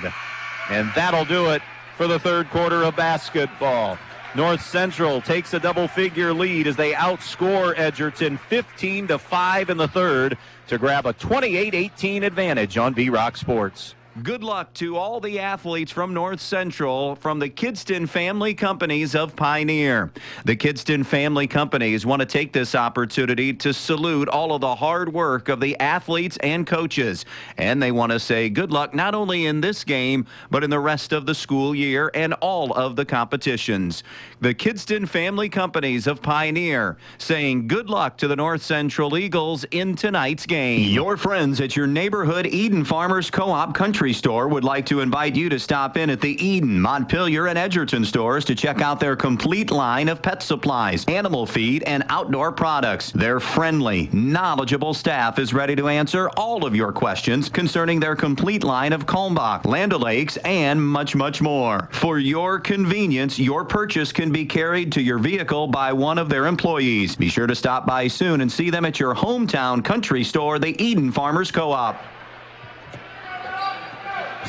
And that'll do it for the third quarter of basketball. North Central takes a double-figure lead as they outscore Edgerton 15-5 in the third to grab a 28-18 advantage on B-Rock Sports. Good luck to all the athletes from North Central from the Kidston Family Companies of Pioneer. The Kidston Family Companies want to take this opportunity to salute all of the hard work of the athletes and coaches. And they want to say good luck not only in this game, but in the rest of the school year and all of the competitions. The Kidston Family Companies of Pioneer saying good luck to the North Central Eagles in tonight's game. Your friends at your neighborhood Eden Farmers Co-op Country Store would like to invite you to stop in at the Eden, Montpelier, and Edgerton stores to check out their complete line of pet supplies, animal feed, and outdoor products. Their friendly, knowledgeable staff is ready to answer all of your questions concerning their complete line of Kalmbach, Land O'Lakes, and much, much more. For your convenience, your purchase can be carried to your vehicle by one of their employees. Be sure to stop by soon and see them at your hometown country store, the Eden Farmers Co-op.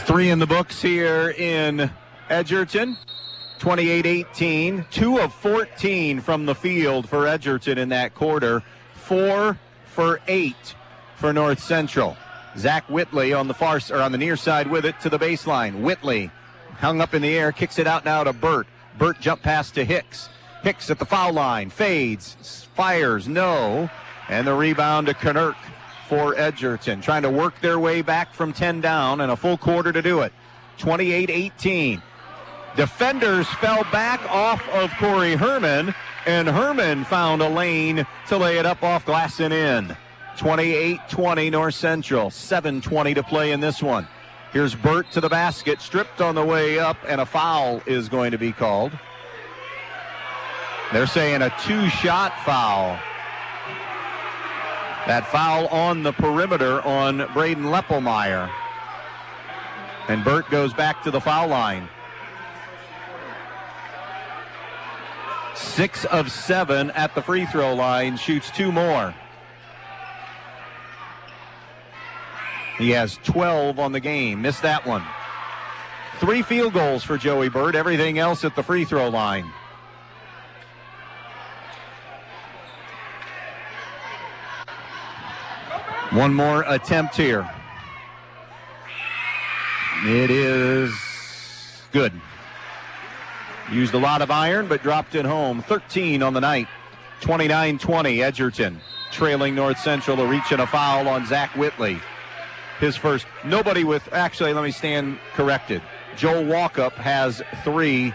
3 in the books here in Edgerton. 28-18. 2 of 14 from the field for Edgerton in that quarter. 4 for 8 for North Central. Zach Whitley on the near side with it to the baseline. Whitley hung up in the air, kicks it out now to Burt. Burt jump pass to Hicks. Hicks at the foul line, fades, fires, no. And the rebound to Knurk for Edgerton, trying to work their way back from 10 down and a full quarter to do it. 28-18. Defenders fell back off of Corey Herman, and Herman found a lane to lay it up off glass and in. 28-20 North Central, 7:20 to play in this one. Here's Burt to the basket, stripped on the way up, and a foul is going to be called. They're saying a 2-shot foul. That foul on the perimeter on Braden Leppelmeyer. And Burt goes back to the foul line. 6 of 7 at the free throw line, shoots 2 more. He has 12 on the game, missed that one. 3 field goals for Joey Burt, everything else at the free throw line. One more attempt here. It is good. Used a lot of iron, but dropped it home. 13 on the night. 29-20, Edgerton trailing North Central, a reach and a foul on Zach Whitley. His first, nobody with, actually, let me stand corrected. Joel Walkup has 3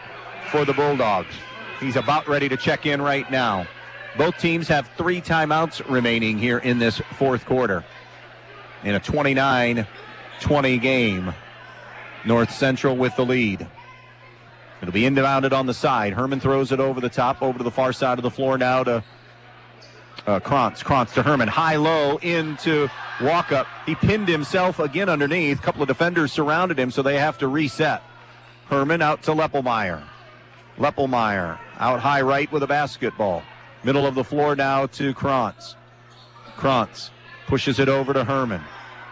for the Bulldogs. He's about ready to check in right now. Both teams have 3 timeouts remaining here in this fourth quarter. In a 29-20 game, North Central with the lead. It'll be inbounded on the side. Herman throws it over the top, over to the far side of the floor now to Krantz. Krantz to Herman. High-low into Walkup. He pinned himself again underneath. A couple of defenders surrounded him, so they have to reset. Herman out to Leppelmeyer. Leppelmeyer out high right with a basketball. Middle of the floor now to Krantz. Krantz pushes it over to Herman.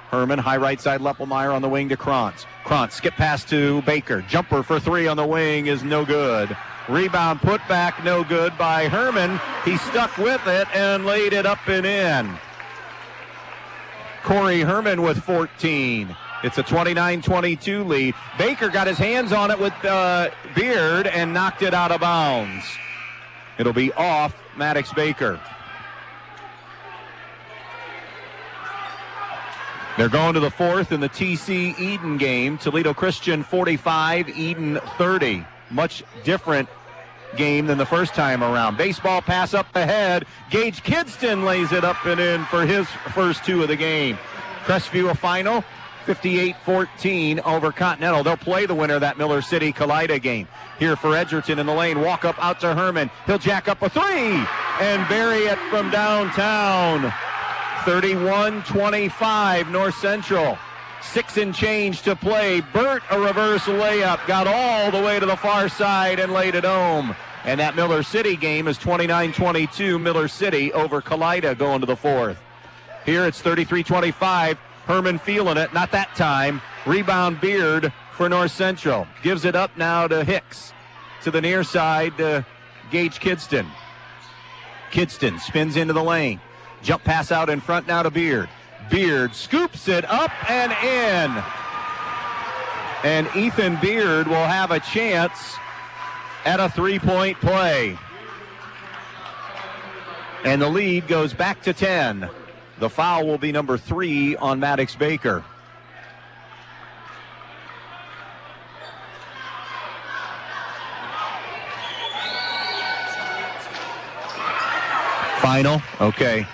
Herman, high right side, Leppelmeyer on the wing to Krantz. Krantz, skip pass to Baker. Jumper for 3 on the wing is no good. Rebound put back, no good by Herman. He stuck with it and laid it up and in. Corey Herman with 14. It's a 29-22 lead. Baker got his hands on it with Beard and knocked it out of bounds. It'll be off Maddox Baker. They're going to the fourth in the TC Eden game. Toledo Christian 45, Eden 30. Much different game than the first time around. Baseball pass up ahead. Gage Kidston lays it up and in for his first 2 of the game. Crestview a final 58-14 over Continental. They'll play the winner of that Miller City Kalida game. Here for Edgerton in the lane. Walk up out to Herman. He'll jack up a 3 and bury it from downtown. 31-25 North Central. 6 and change to play. Burt a reverse layup. Got all the way to the far side and laid it home. And that Miller City game is 29-22. Miller City over Kalida going to the fourth. Here it's 33-25. Herman feeling it. Not that time. Rebound Beard for North Central. Gives it up now to Hicks. To the near side to Gage Kidston. Kidston spins into the lane. Jump pass out in front now to Beard. Beard scoops it up and in. And Ethan Beard will have a chance at a 3-point play. And the lead goes back to 10. The foul will be number 3 on Maddox Baker. Final, okay.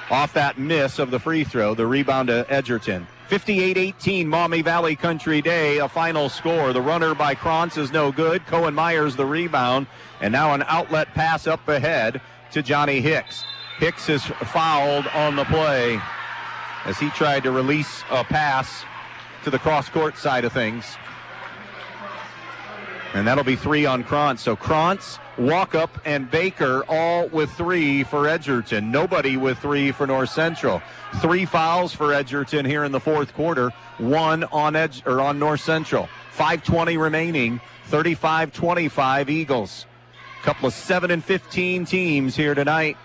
Off that miss of the free throw, the rebound to Edgerton. 58-18, Maumee Valley Country Day, a final score. The runner by Krantz is no good. Cohen Myers the rebound, and now an outlet pass up ahead to Johnny Hicks. Hicks is fouled on the play as he tried to release a pass to the cross-court side of things. And that'll be 3 on Krantz. So Krantz, Walkup, and Baker all with 3 for Edgerton. Nobody with 3 for North Central. 3 fouls for Edgerton here in the fourth quarter. 1 on North Central. 5:20 remaining. 35-25 Eagles. A couple of 7 and 15 teams here tonight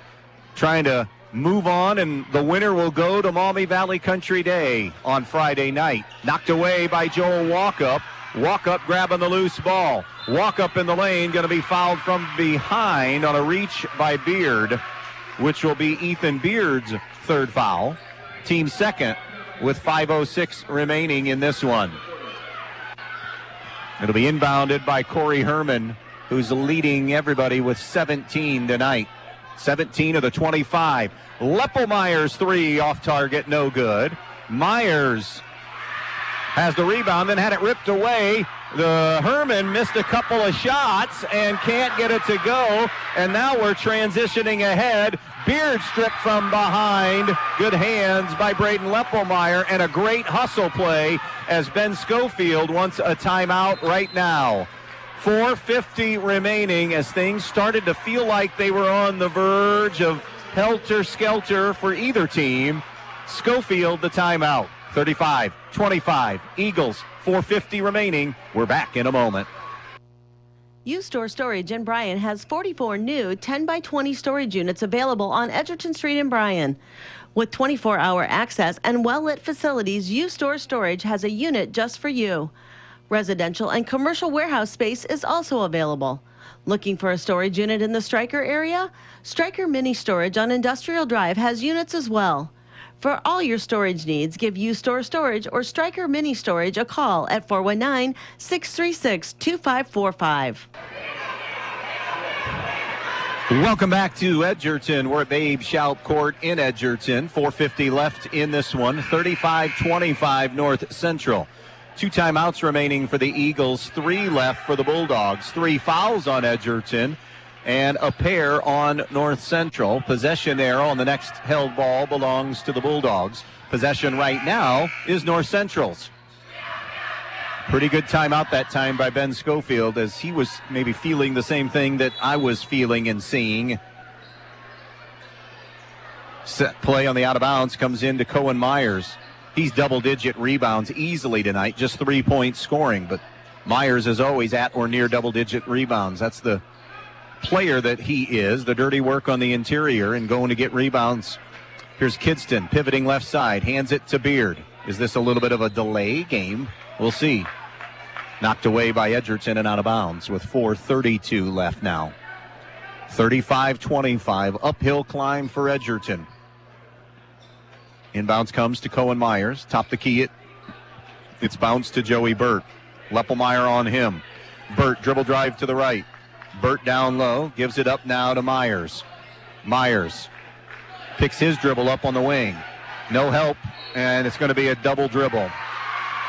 trying to move on, and the winner will go to Maumee Valley Country Day on Friday night. Knocked away by Joel Walkup. Walkup grabbing the loose ball. Walkup in the lane, going to be fouled from behind on a reach by Beard, which will be Ethan Beard's 3rd foul. Team second with 5:06 remaining in this one. It'll be inbounded by Corey Herman, who's leading everybody with 17 tonight. 17 of the 25. Leppelmeyer's 3 off target, no good. Myers has the rebound, then had it ripped away. The Herman missed a couple of shots and can't get it to go. And now we're transitioning ahead. Beard stripped from behind. Good hands by Braden Leppelmeyer, and a great hustle play as Ben Schofield wants a timeout right now. 4:50 remaining as things started to feel like they were on the verge of helter-skelter for either team. Schofield the timeout. 35-25 Eagles. 4:50 remaining. We're back in a moment. U-Store Storage in Bryan has 44 new 10x20 storage units available on Edgerton Street in Bryan. With 24-hour access and well-lit facilities, U-Store Storage has a unit just for you. Residential and commercial warehouse space is also available. Looking for a storage unit in the Stryker area? Stryker Mini Storage on Industrial Drive has units as well. For all your storage needs, give U-Store Storage or Stryker Mini Storage a call at 419-636-2545. Welcome back to Edgerton. We're at Babe Shout Court in Edgerton. 4:50 left in this one. 35-25 North Central. 2 timeouts remaining for the Eagles. 3 left for the Bulldogs. 3 fouls on Edgerton and a pair on North Central. Possession arrow on the next held ball belongs to the Bulldogs. Possession right now is North Central's. Pretty good timeout that time by Ben Schofield, as he was maybe feeling the same thing that I was feeling and seeing. Set play on the out of bounds comes into Cohen Myers. He's double-digit rebounds easily tonight, just 3-point scoring. But Myers is always at or near double-digit rebounds. That's the player that he is. The dirty work on the interior and going to get rebounds. Here's Kidston pivoting left side, hands it to Beard. Is this a little bit of a delay game? We'll see. Knocked away by Edgerton and out of bounds with 4:32 left now. 35-25, uphill climb for Edgerton. Inbounds comes to Cohen Myers. Top the key. It's bounced to Joey Burt. Leppelmeyer on him. Burt dribble drive to the right. Burt down low. Gives it up now to Myers. Myers picks his dribble up on the wing. No help, and it's going to be a double dribble.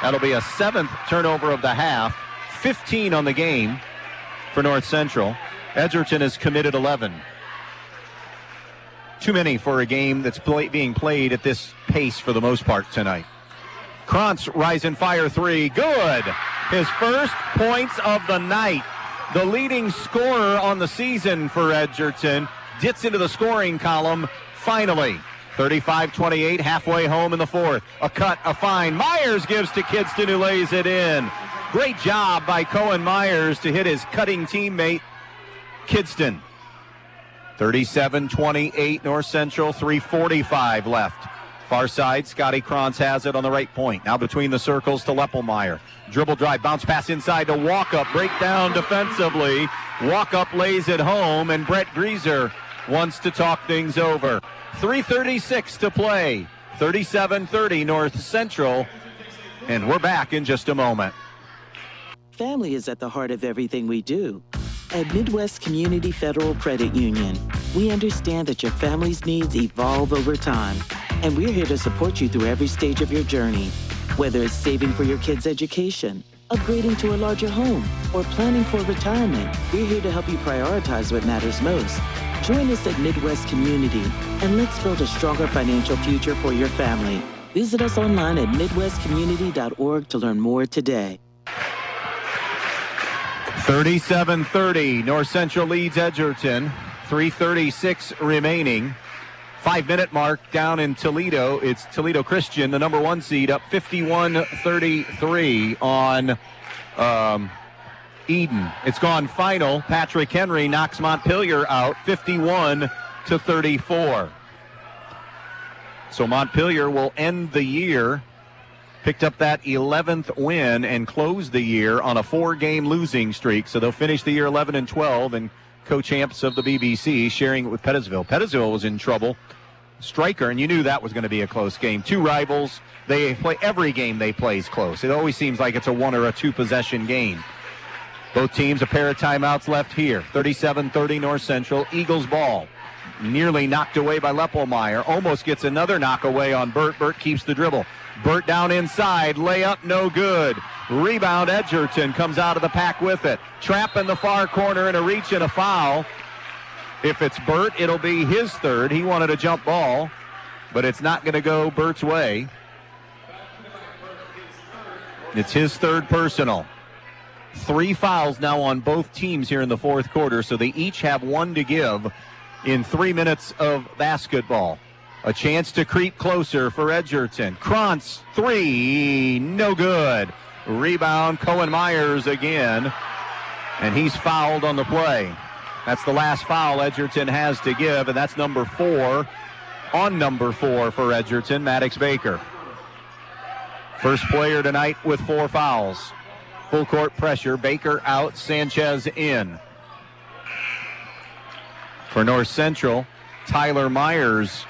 That'll be a 7th turnover of the half. 15 on the game for North Central. Edgerton has committed 11. Too many for a game that's being played at this pace for the most part tonight. Krantz, rise and fire 3. Good. His first points of the night. The leading scorer on the season for Edgerton gets into the scoring column finally. 35-28, halfway home in the fourth. A cut, a fine. Myers gives to Kidston, who lays it in. Great job by Cohen Myers to hit his cutting teammate, Kidston. 37-28, North Central, 3:45 left. Far side, Scotty Krantz has it on the right point. Now between the circles to Leppelmeyer. Dribble drive, bounce pass inside to Walkup. Breakdown defensively. Walkup lays it home, and Brett Grieser wants to talk things over. 3:36 to play. 37-30 North Central. And we're back in just a moment. Family is at the heart of everything we do. At Midwest Community Federal Credit Union, we understand that your family's needs evolve over time, and we're here to support you through every stage of your journey. Whether it's saving for your kids' education, upgrading to a larger home, or planning for retirement, we're here to help you prioritize what matters most. Join us at Midwest Community, and let's build a stronger financial future for your family. Visit us online at midwestcommunity.org to learn more today. 37-30, North Central leads Edgerton. 3:36 remaining. 5-minute mark down in Toledo. It's Toledo Christian, the number 1 seed, up 51-33 on Eden. It's gone final. Patrick Henry knocks Montpelier out 51-34. So Montpelier will end the year, picked up that 11th win and closed the year on a 4-game losing streak. So they'll finish the year 11-12 and co-champs of the BBC, sharing it with Pettisville. Pettisville was in trouble. Stryker, and you knew that was going to be a close game. 2 rivals. They play every game they play is close. It always seems like it's a 1 or a 2 possession game. Both teams a pair of timeouts left here. 37-30 North Central. Eagles ball. Nearly knocked away by Leppelmeyer. Almost gets another knock away on Burt. Burt keeps the dribble. Burt down inside. Layup no good. Rebound Edgerton comes out of the pack with it. Trap in the far corner and a reach and a foul. If it's Burt, it'll be his 3rd. He wanted a jump ball, but it's not going to go Burt's way. It's his 3rd personal. 3 fouls now on both teams here in the 4th quarter, so they each have 1 to give in 3 minutes of basketball. A chance to creep closer for Edgerton. Krantz, 3, no good. Rebound, Cohen Myers again, and he's fouled on the play. That's the last foul Edgerton has to give, and that's number 4 on number 4 for Edgerton, Maddox Baker. First player tonight with 4 fouls. Full court pressure, Baker out, Sanchez in. For North Central, Tyler Myers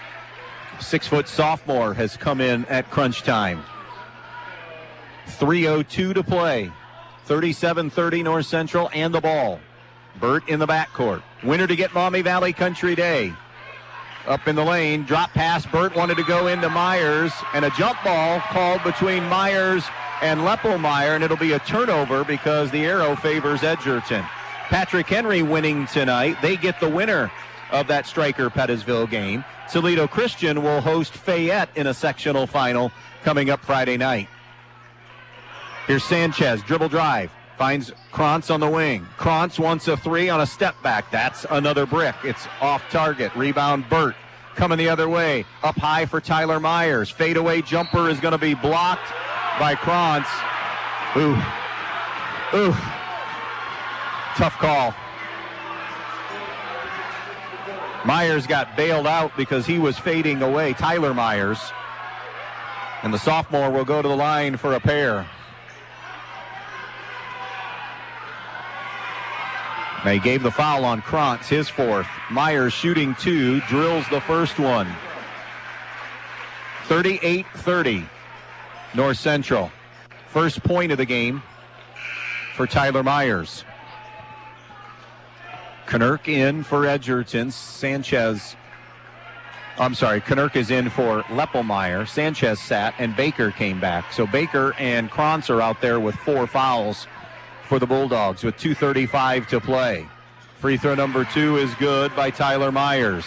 6-foot sophomore has come in at crunch time. 3:02 to play. 37-30 North Central and the ball. Burt in the backcourt. Winner to get Maumee Valley Country Day. Up in the lane, drop pass. Burt wanted to go into Myers, and a jump ball called between Myers and Leppelmeyer, and it'll be a turnover because the arrow favors Edgerton. Patrick Henry winning tonight. They get the winner of that Stryker-Pettisville game. Toledo Christian will host Fayette in a sectional final coming up Friday night. Here's Sanchez, dribble drive. Finds Krantz on the wing. Krantz wants a three on a step back. That's another brick. It's off target. Rebound Burt. Coming the other way. Up high for Tyler Myers. Fadeaway jumper is going to be blocked by Krantz. Ooh. Ooh. Tough call. Myers got bailed out because he was fading away. Tyler Myers. And the sophomore will go to the line for a pair. Now he gave the foul on Krantz, his fourth. Myers shooting two, drills the first one. 38-30, North Central. First point of the game for Tyler Myers. Knurk in for Edgerton. Knurk is in for Leppelmeyer. Sanchez sat, and Baker came back. So Baker and Krantz are out there with 4 fouls for the Bulldogs with 2:35 to play. Free throw number 2 is good by Tyler Myers.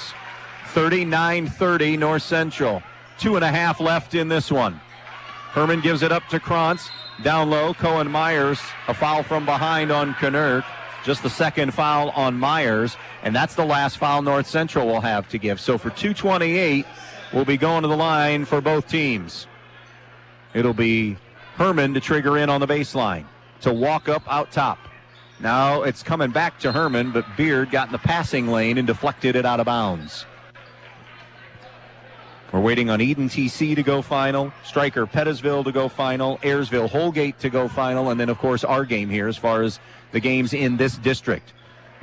39-30 North Central. 2.5 left in this one. Herman gives it up to Krantz. Down low, Cohen Myers, a foul from behind on Knurk. Just the second foul on Myers, and that's the last foul North Central will have to give. So for 2:28, we'll be going to the line for both teams. It'll be Herman to trigger in on the baseline, to walk up out top. Now it's coming back to Herman, but Beard got in the passing lane and deflected it out of bounds. We're waiting on Eden TC to go final, Stryker-Pettisville to go final, Ayersville-Holgate to go final, and then, of course, our game here as far as the games in this district.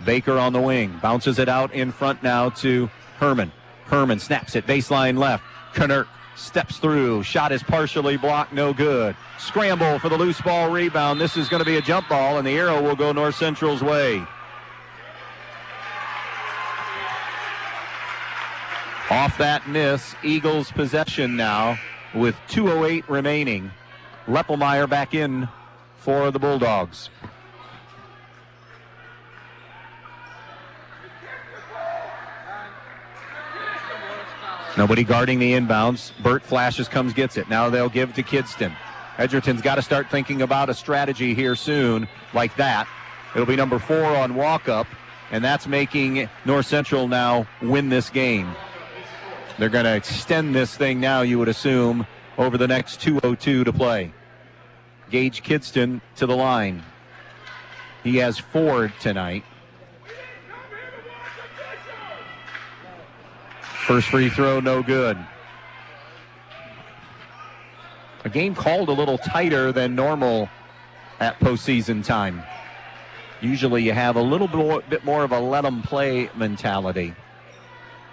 Baker on the wing, bounces it out in front now to Herman. Herman snaps it, baseline left. Knurk steps through, shot is partially blocked, no good. Scramble for the loose ball rebound. This is going to be a jump ball, and the arrow will go North Central's way. Off that miss, Eagles possession now with 2:08 remaining. Leppelmeyer back in for the Bulldogs. Nobody guarding the inbounds. Burt flashes, comes, gets it. Now they'll give to Kidston. Edgerton's got to start thinking about a strategy here soon like that. It'll be number 4 on walk-up, and that's making North Central now win this game. They're going to extend this thing now, you would assume, over the next 2:02 to play. Gage Kidston to the line. He has 4 tonight. First free throw, no good. A game called a little tighter than normal at postseason time. Usually you have a little bit more of a let-them-play mentality.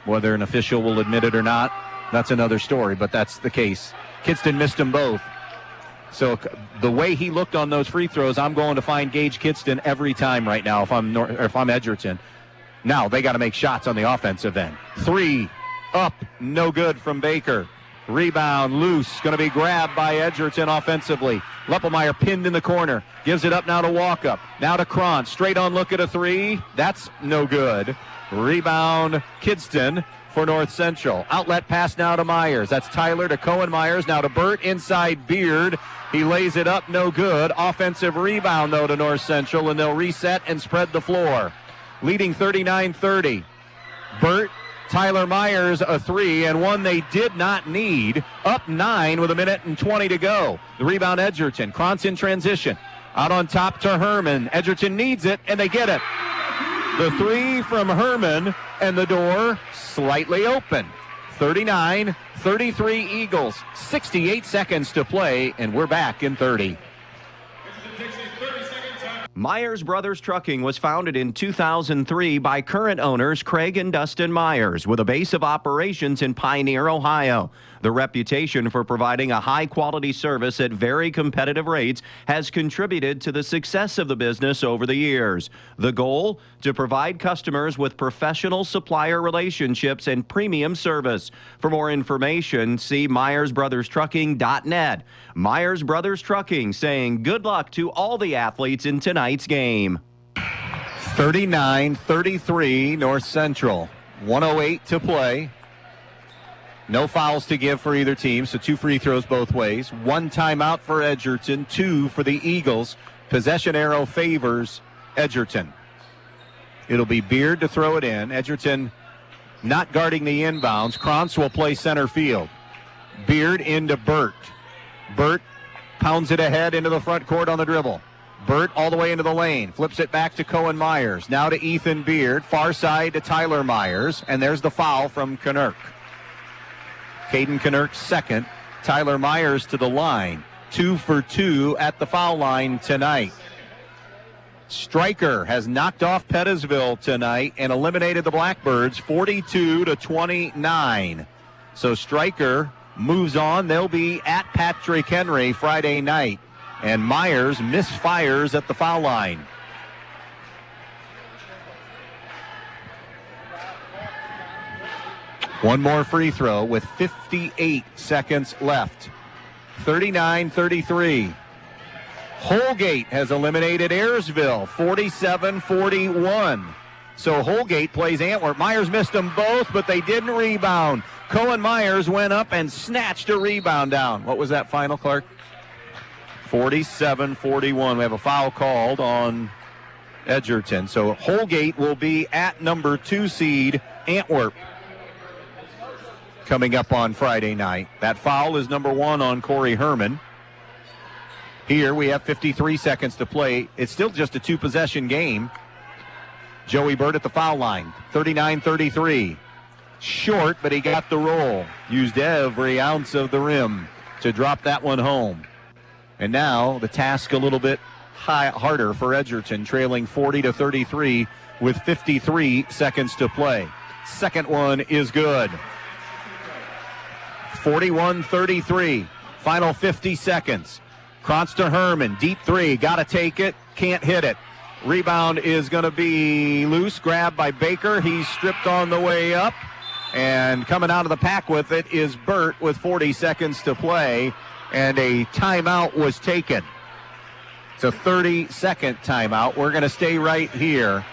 Whether an official will admit it or not, that's another story, but that's the case. Kidston missed them both. So the way he looked on those free throws, I'm going to find Gage Kidston every time right now if I'm Edgerton. Now they got to make shots on the offensive end. 3 up, no good from Baker. Rebound loose, going to be grabbed by Edgerton offensively. Leppelmeyer pinned in the corner, gives it up now to Walkup. Now to Krantz, straight on look at a 3. That's no good. Rebound Kidston for North Central. Outlet pass now to Myers. That's Tyler to Cohen Myers. Now to Burt inside Beard. He lays it up, no good. Offensive rebound though to North Central, and they'll reset and spread the floor. Leading 39-30. Burt, Tyler Myers a 3, and one they did not need. Up 9 with 1:20 to go. The rebound Edgerton. Krantz in transition. Out on top to Herman. Edgerton needs it, and they get it. The 3 from Herman, and the door slightly open. 39-33 Eagles. 68 seconds to play, and we're back in 30. Myers Brothers Trucking was founded in 2003 by current owners Craig and Dustin Myers with a base of operations in Pioneer, Ohio. The reputation for providing a high-quality service at very competitive rates has contributed to the success of the business over the years. The goal? To provide customers with professional supplier relationships and premium service. For more information, see MyersBrothersTrucking.net. Myers Brothers Trucking saying good luck to all the athletes in tonight's game. 39-33 North Central. 1:08 to play. No fouls to give for either team, so 2 free throws both ways. 1 timeout for Edgerton, 2 for the Eagles. Possession arrow favors Edgerton. It'll be Beard to throw it in. Edgerton not guarding the inbounds. Krantz will play center field. Beard into Burt. Burt pounds it ahead into the front court on the dribble. Burt all the way into the lane. Flips it back to Cohen Myers. Now to Ethan Beard. Far side to Tyler Myers. And there's the foul from Knurk. Caden Knurk second. Tyler Myers to the line. 2 for 2 at the foul line tonight. Stryker has knocked off Pettisville tonight and eliminated the Blackbirds 42-29. So Stryker moves on. They'll be at Patrick Henry Friday night. And Myers misfires at the foul line. One more free throw with 58 seconds left. 39-33. Holgate has eliminated Ayersville 47-41. So Holgate plays Antwerp. Myers missed them both, but they didn't rebound. Cohen Myers went up and snatched a rebound down. What was that final, Clark? 47-41. We have a foul called on Edgerton. So Holgate will be at number 2 seed Antwerp coming up on Friday night. That foul is number 1 on Corey Herman. Here we have 53 seconds to play. It's still just a 2-possession game. Joey Burt at the foul line. 39-33. Short, but he got the roll. Used every ounce of the rim to drop that one home. And now the task a little bit harder for Edgerton, trailing 40-33 with 53 seconds to play. Second one is good. 41-33. Final 50 seconds. Krantz to Herman. Deep 3. Got to take it. Can't hit it. Rebound is going to be loose. Grabbed by Baker. He's stripped on the way up. And coming out of the pack with it is Burt with 40 seconds to play. And a timeout was taken. It's a 30-second timeout. We're going to stay right here.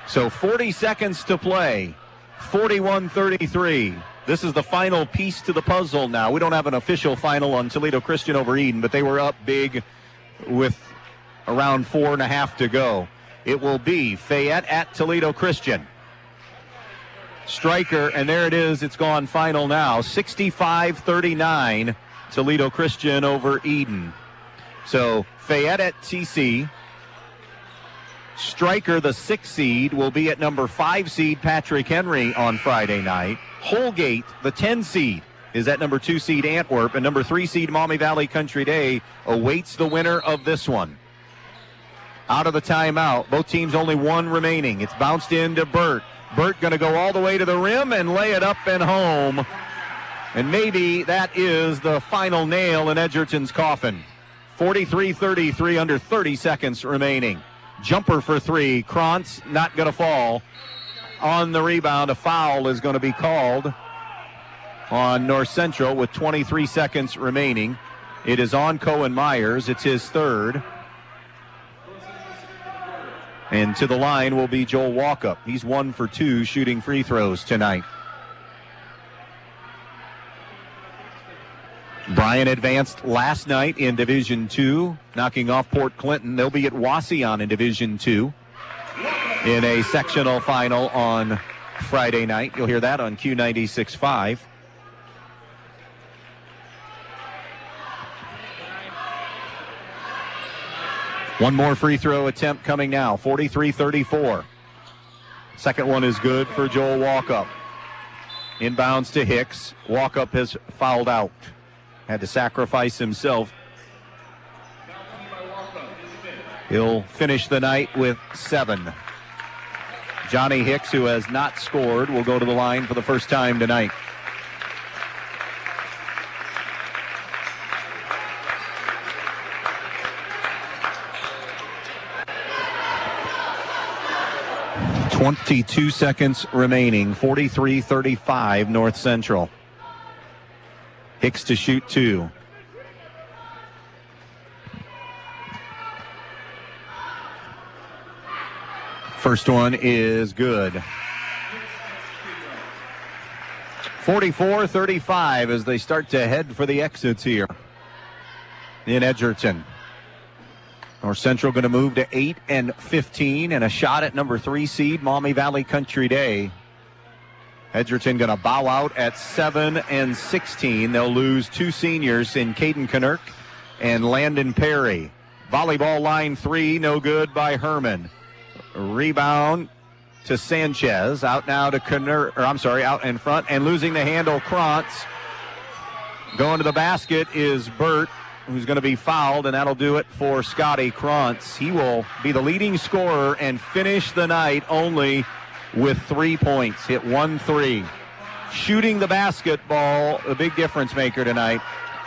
So 40 seconds to play. 41-33. This is the final piece to the puzzle now. We don't have an official final on Toledo Christian over Eden, but they were up big with around 4.5 to go. It will be Fayette at Toledo Christian. Stryker, and there it is. It's gone final now. 65-39, Toledo Christian over Eden. So Fayette at TC. Stryker, the 6th seed, will be at number 5 seed Patrick Henry on Friday night. Holgate, the 10 seed, is at number 2 seed Antwerp, and number 3 seed Maumee Valley Country Day awaits the winner of this one. Out of the timeout, both teams only one remaining. It's bounced into Burt. Burt going to go all the way to the rim and lay it up and home. And maybe that is the final nail in Edgerton's coffin. 43-33, under 30 seconds remaining. Jumper for 3. Krantz not going to fall. On the rebound, a foul is going to be called on North Central with 23 seconds remaining. It is on Cohen Myers. It's his 3rd. And to the line will be Joel Walkup. He's 1 for 2 shooting free throws tonight. Bryan advanced last night in Division II, knocking off Port Clinton. They'll be at Wauseon in Division II in a sectional final on Friday night. You'll hear that on Q96.5. One more free throw attempt coming now. 43-34. Second one is good for Joel Walkup. Inbounds to Hicks. Walkup has fouled out. Had to sacrifice himself. He'll finish the night with 7. Johnny Hicks, who has not scored, will go to the line for the first time tonight. .22 seconds remaining. 43-35 North Central. Hicks to shoot 2. First one is good. 44-35 as they start to head for the exits here in Edgerton. North Central going to move to 8-15 and a shot at number 3 seed Maumee Valley Country Day. Edgerton going to bow out at 7-16. They'll lose 2 seniors in Caden Knirk and Landon Perry. Volleyball line 3, no good by Herman. Rebound to Sanchez. Out now to Knirk, out in front and losing the handle, Krantz. Going to the basket is Burt, who's going to be fouled, and that'll do it for Scotty Krantz. He will be the leading scorer and finish the night only with 3 points. Hit 1 3. Shooting the basketball, a big difference maker tonight.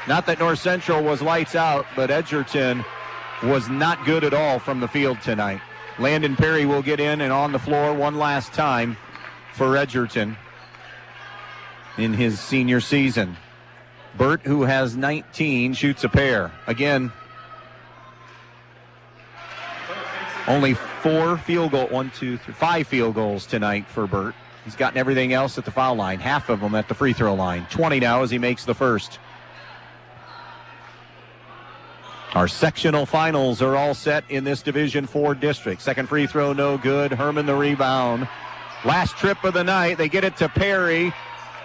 Not that North Central was lights out, but Edgerton was not good at all from the field tonight. Landon Perry will get in and on the floor one last time for Edgerton in his senior season. Burt, who has 19, shoots a pair. Again, only 5 field goals tonight for Burt. He's gotten everything else at the foul line, half of them at the free throw line. 20 now as he makes the first. Our sectional finals are all set in this Division 4 district. Second free throw, no good. Herman the rebound. Last trip of the night, they get it to Perry.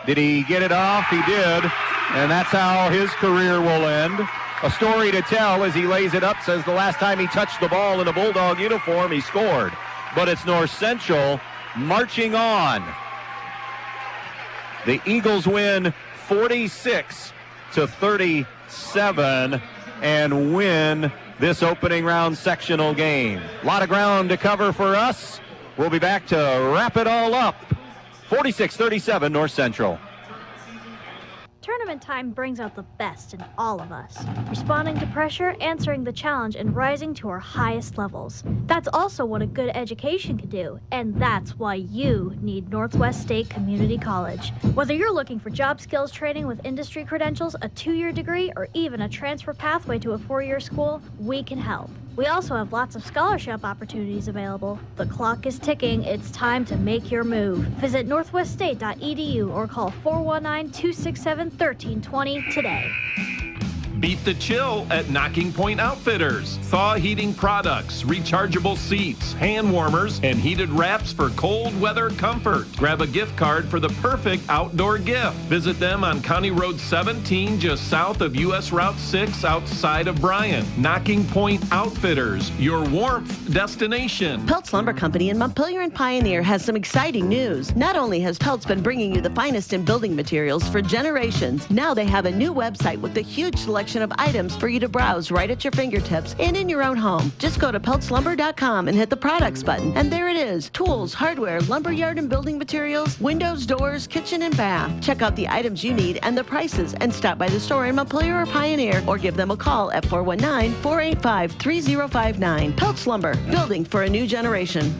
Did he get it off? He did. And that's how his career will end. A story to tell as he lays it up. Says the last time he touched the ball in a Bulldog uniform, he scored. But it's North Central marching on. The Eagles win 46-37 and win this opening round sectional game. A lot of ground to cover for us. We'll be back to wrap it all up. 46-37 North Central. Tournament time brings out the best in all of us. Responding to pressure, answering the challenge, and rising to our highest levels. That's also what a good education can do, and that's why you need Northwest State Community College. Whether you're looking for job skills training with industry credentials, a 2-year degree, or even a transfer pathway to a 4-year school, we can help. We also have lots of scholarship opportunities available. The clock is ticking. It's time to make your move. Visit northweststate.edu or call 419-267-1320 today. Beat the chill at Knocking Point Outfitters. Thaw heating products, rechargeable seats, hand warmers, and heated wraps for cold weather comfort. Grab a gift card for the perfect outdoor gift. Visit them on County Road 17, just south of U.S. Route 6, outside of Bryan. Knocking Point Outfitters, your warmth destination. Peltz Lumber Company in Montpelier and Pioneer has some exciting news. Not only has Peltz been bringing you the finest in building materials for generations, now they have a new website with a huge selection of items for you to browse right at your fingertips and in your own home. Just go to peltzlumber.com and hit the products button, and there it is. Tools, hardware, lumberyard and building materials, windows, doors, kitchen and bath. Check out the items you need and the prices, and stop by the store in Montpelier or Pioneer, or give them a call at 419-485-3059. Peltz Lumber, building for a new generation.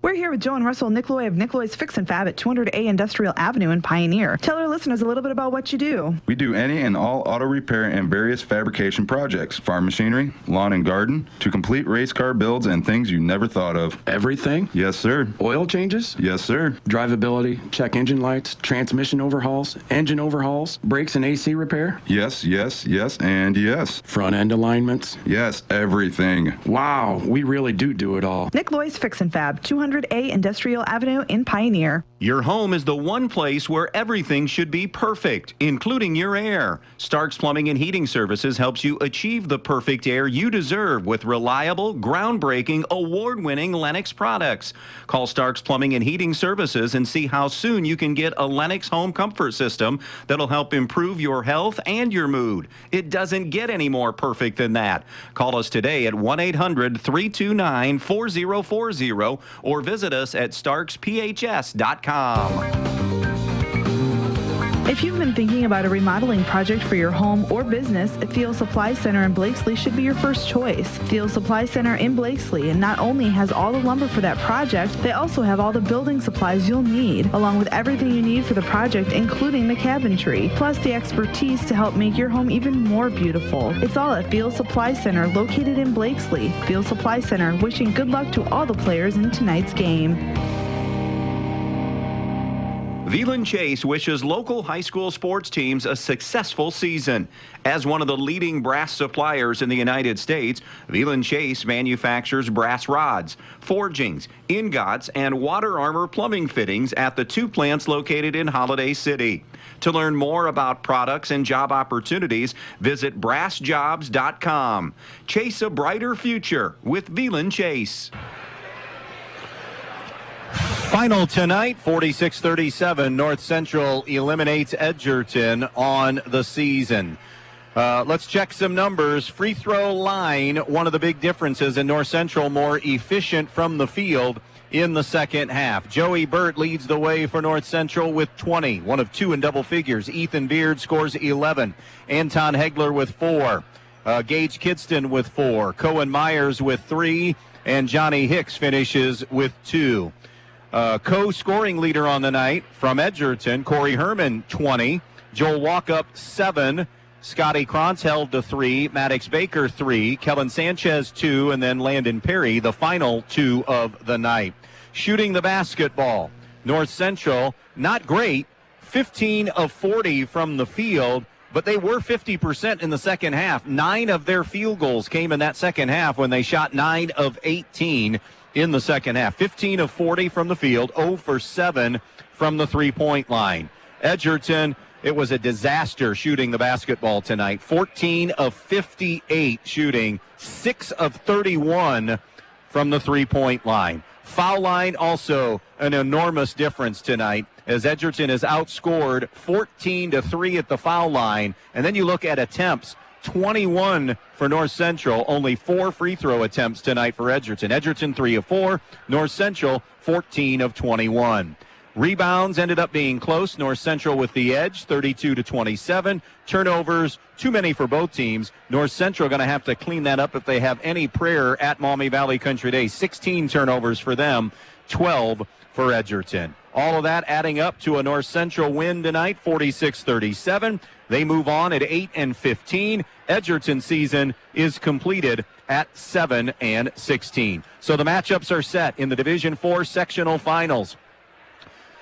We're here with Joe and Russell Nickloy of Nickloy's Fix and Fab at 200A Industrial Avenue in Pioneer. Tell our listeners a little bit about what you do. We do any and all auto repair and various fabrication projects, farm machinery, lawn and garden, to complete race car builds and things you never thought of. Everything? Yes, sir. Oil changes? Yes, sir. Drivability, check engine lights, transmission overhauls, engine overhauls, brakes and AC repair? Yes, yes, yes, and yes. Front end alignments? Yes, everything. Wow, we really do it all. Nickloy's Fix and Fab, 200 200A Industrial Avenue in Pioneer. Your home is the one place where everything should be perfect, including your air. Starks Plumbing and Heating Services helps you achieve the perfect air you deserve with reliable, groundbreaking, award-winning Lennox products. Call Starks Plumbing and Heating Services and see how soon you can get a Lennox home comfort system that'll help improve your health and your mood. It doesn't get any more perfect than that. Call us today at 1-800-329-4040 or visit us at starksphs.com. If you've been thinking about a remodeling project for your home or business, Thiel Supply Center in Blakesley should be your first choice. Thiel Supply Center in Blakesley and not only has all the lumber for that project, they also have all the building supplies you'll need, along with everything you need for the project, including the cabinetry, plus the expertise to help make your home even more beautiful. It's all at Thiel Supply Center, located in Blakesley. Thiel Supply Center, wishing good luck to all the players in tonight's game. Veland Chase wishes local high school sports teams a successful season. As one of the leading brass suppliers in the United States, Veland Chase manufactures brass rods, forgings, ingots, and water armor plumbing fittings at the two plants located in Holiday City. To learn more about products and job opportunities, visit brassjobs.com. Chase a brighter future with Veland Chase. Final tonight, 46-37. North Central eliminates Edgerton on the season. Let's check some numbers. Free throw line, one of the big differences in North Central, more efficient from the field in the second half. Joey Burt leads the way for North Central with 20, one of two in double figures. Ethan Beard scores 11. Anton Hegler with 4. Gage Kidston with 4. Cohen Myers with 3. And Johnny Hicks finishes with 2. Co-scoring leader on the night from Edgerton, Corey Herman, 20. Joel Walkup, 7. Scotty Krantz held to 3. Maddox Baker, 3. Kellen Sanchez, 2. And then Landon Perry, the final 2 of the night. Shooting the basketball, North Central, not great. 15 of 40 from the field, but they were 50% in the second half. 9 of their field goals came in that second half when they shot 9 of 18 in the second half. 15 of 40 from the field, 0 for 7 from the three-point line. Edgerton, it was a disaster shooting the basketball tonight. 14 of 58 shooting, 6 of 31 from the three-point line. Foul line also an enormous difference tonight, as Edgerton is outscored 14-3 at the foul line. And then you look at attempts, 21 for North Central, only 4 free throw attempts tonight for Edgerton. Edgerton 3 of 4, North Central 14 of 21. Rebounds ended up being close. North Central with the edge, 32-27. Turnovers, too many for both teams. North Central going to have to clean that up if they have any prayer at Maumee Valley Country Day. 16 turnovers for them, 12 for Edgerton. All of that adding up to a North Central win tonight, 46-37. They move on at 8-15. Edgerton season is completed at 7-16. So the matchups are set in the Division IV sectional finals.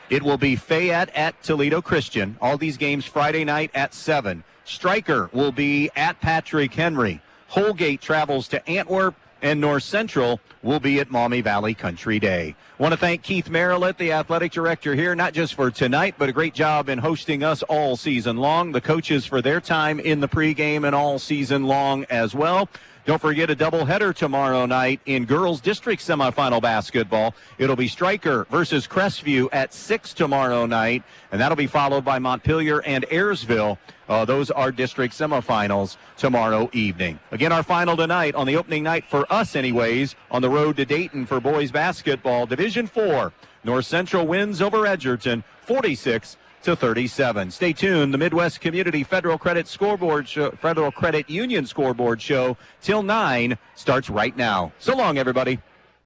It will be Fayette at Toledo Christian. All these games Friday night at 7. Stryker will be at Patrick Henry. Holgate travels to Antwerp, and North Central will be at Maumee Valley Country Day. Want to thank Keith Merrillet, the athletic director here, not just for tonight, but a great job in hosting us all season long. The coaches for their time in the pregame and all season long as well. Don't forget a doubleheader tomorrow night in girls district semifinal basketball. It'll be Stryker versus Crestview at 6 tomorrow night, and that'll be followed by Montpelier and Ayersville. Those are district semifinals tomorrow evening. Again, our final tonight on the opening night for us anyways, on the road to Dayton for boys basketball. Division IV, North Central wins over Edgerton 46-37. Stay tuned. The Midwest Community Federal Credit Scoreboard Show, Federal Credit Union Scoreboard Show till 9 starts right now. So long, everybody.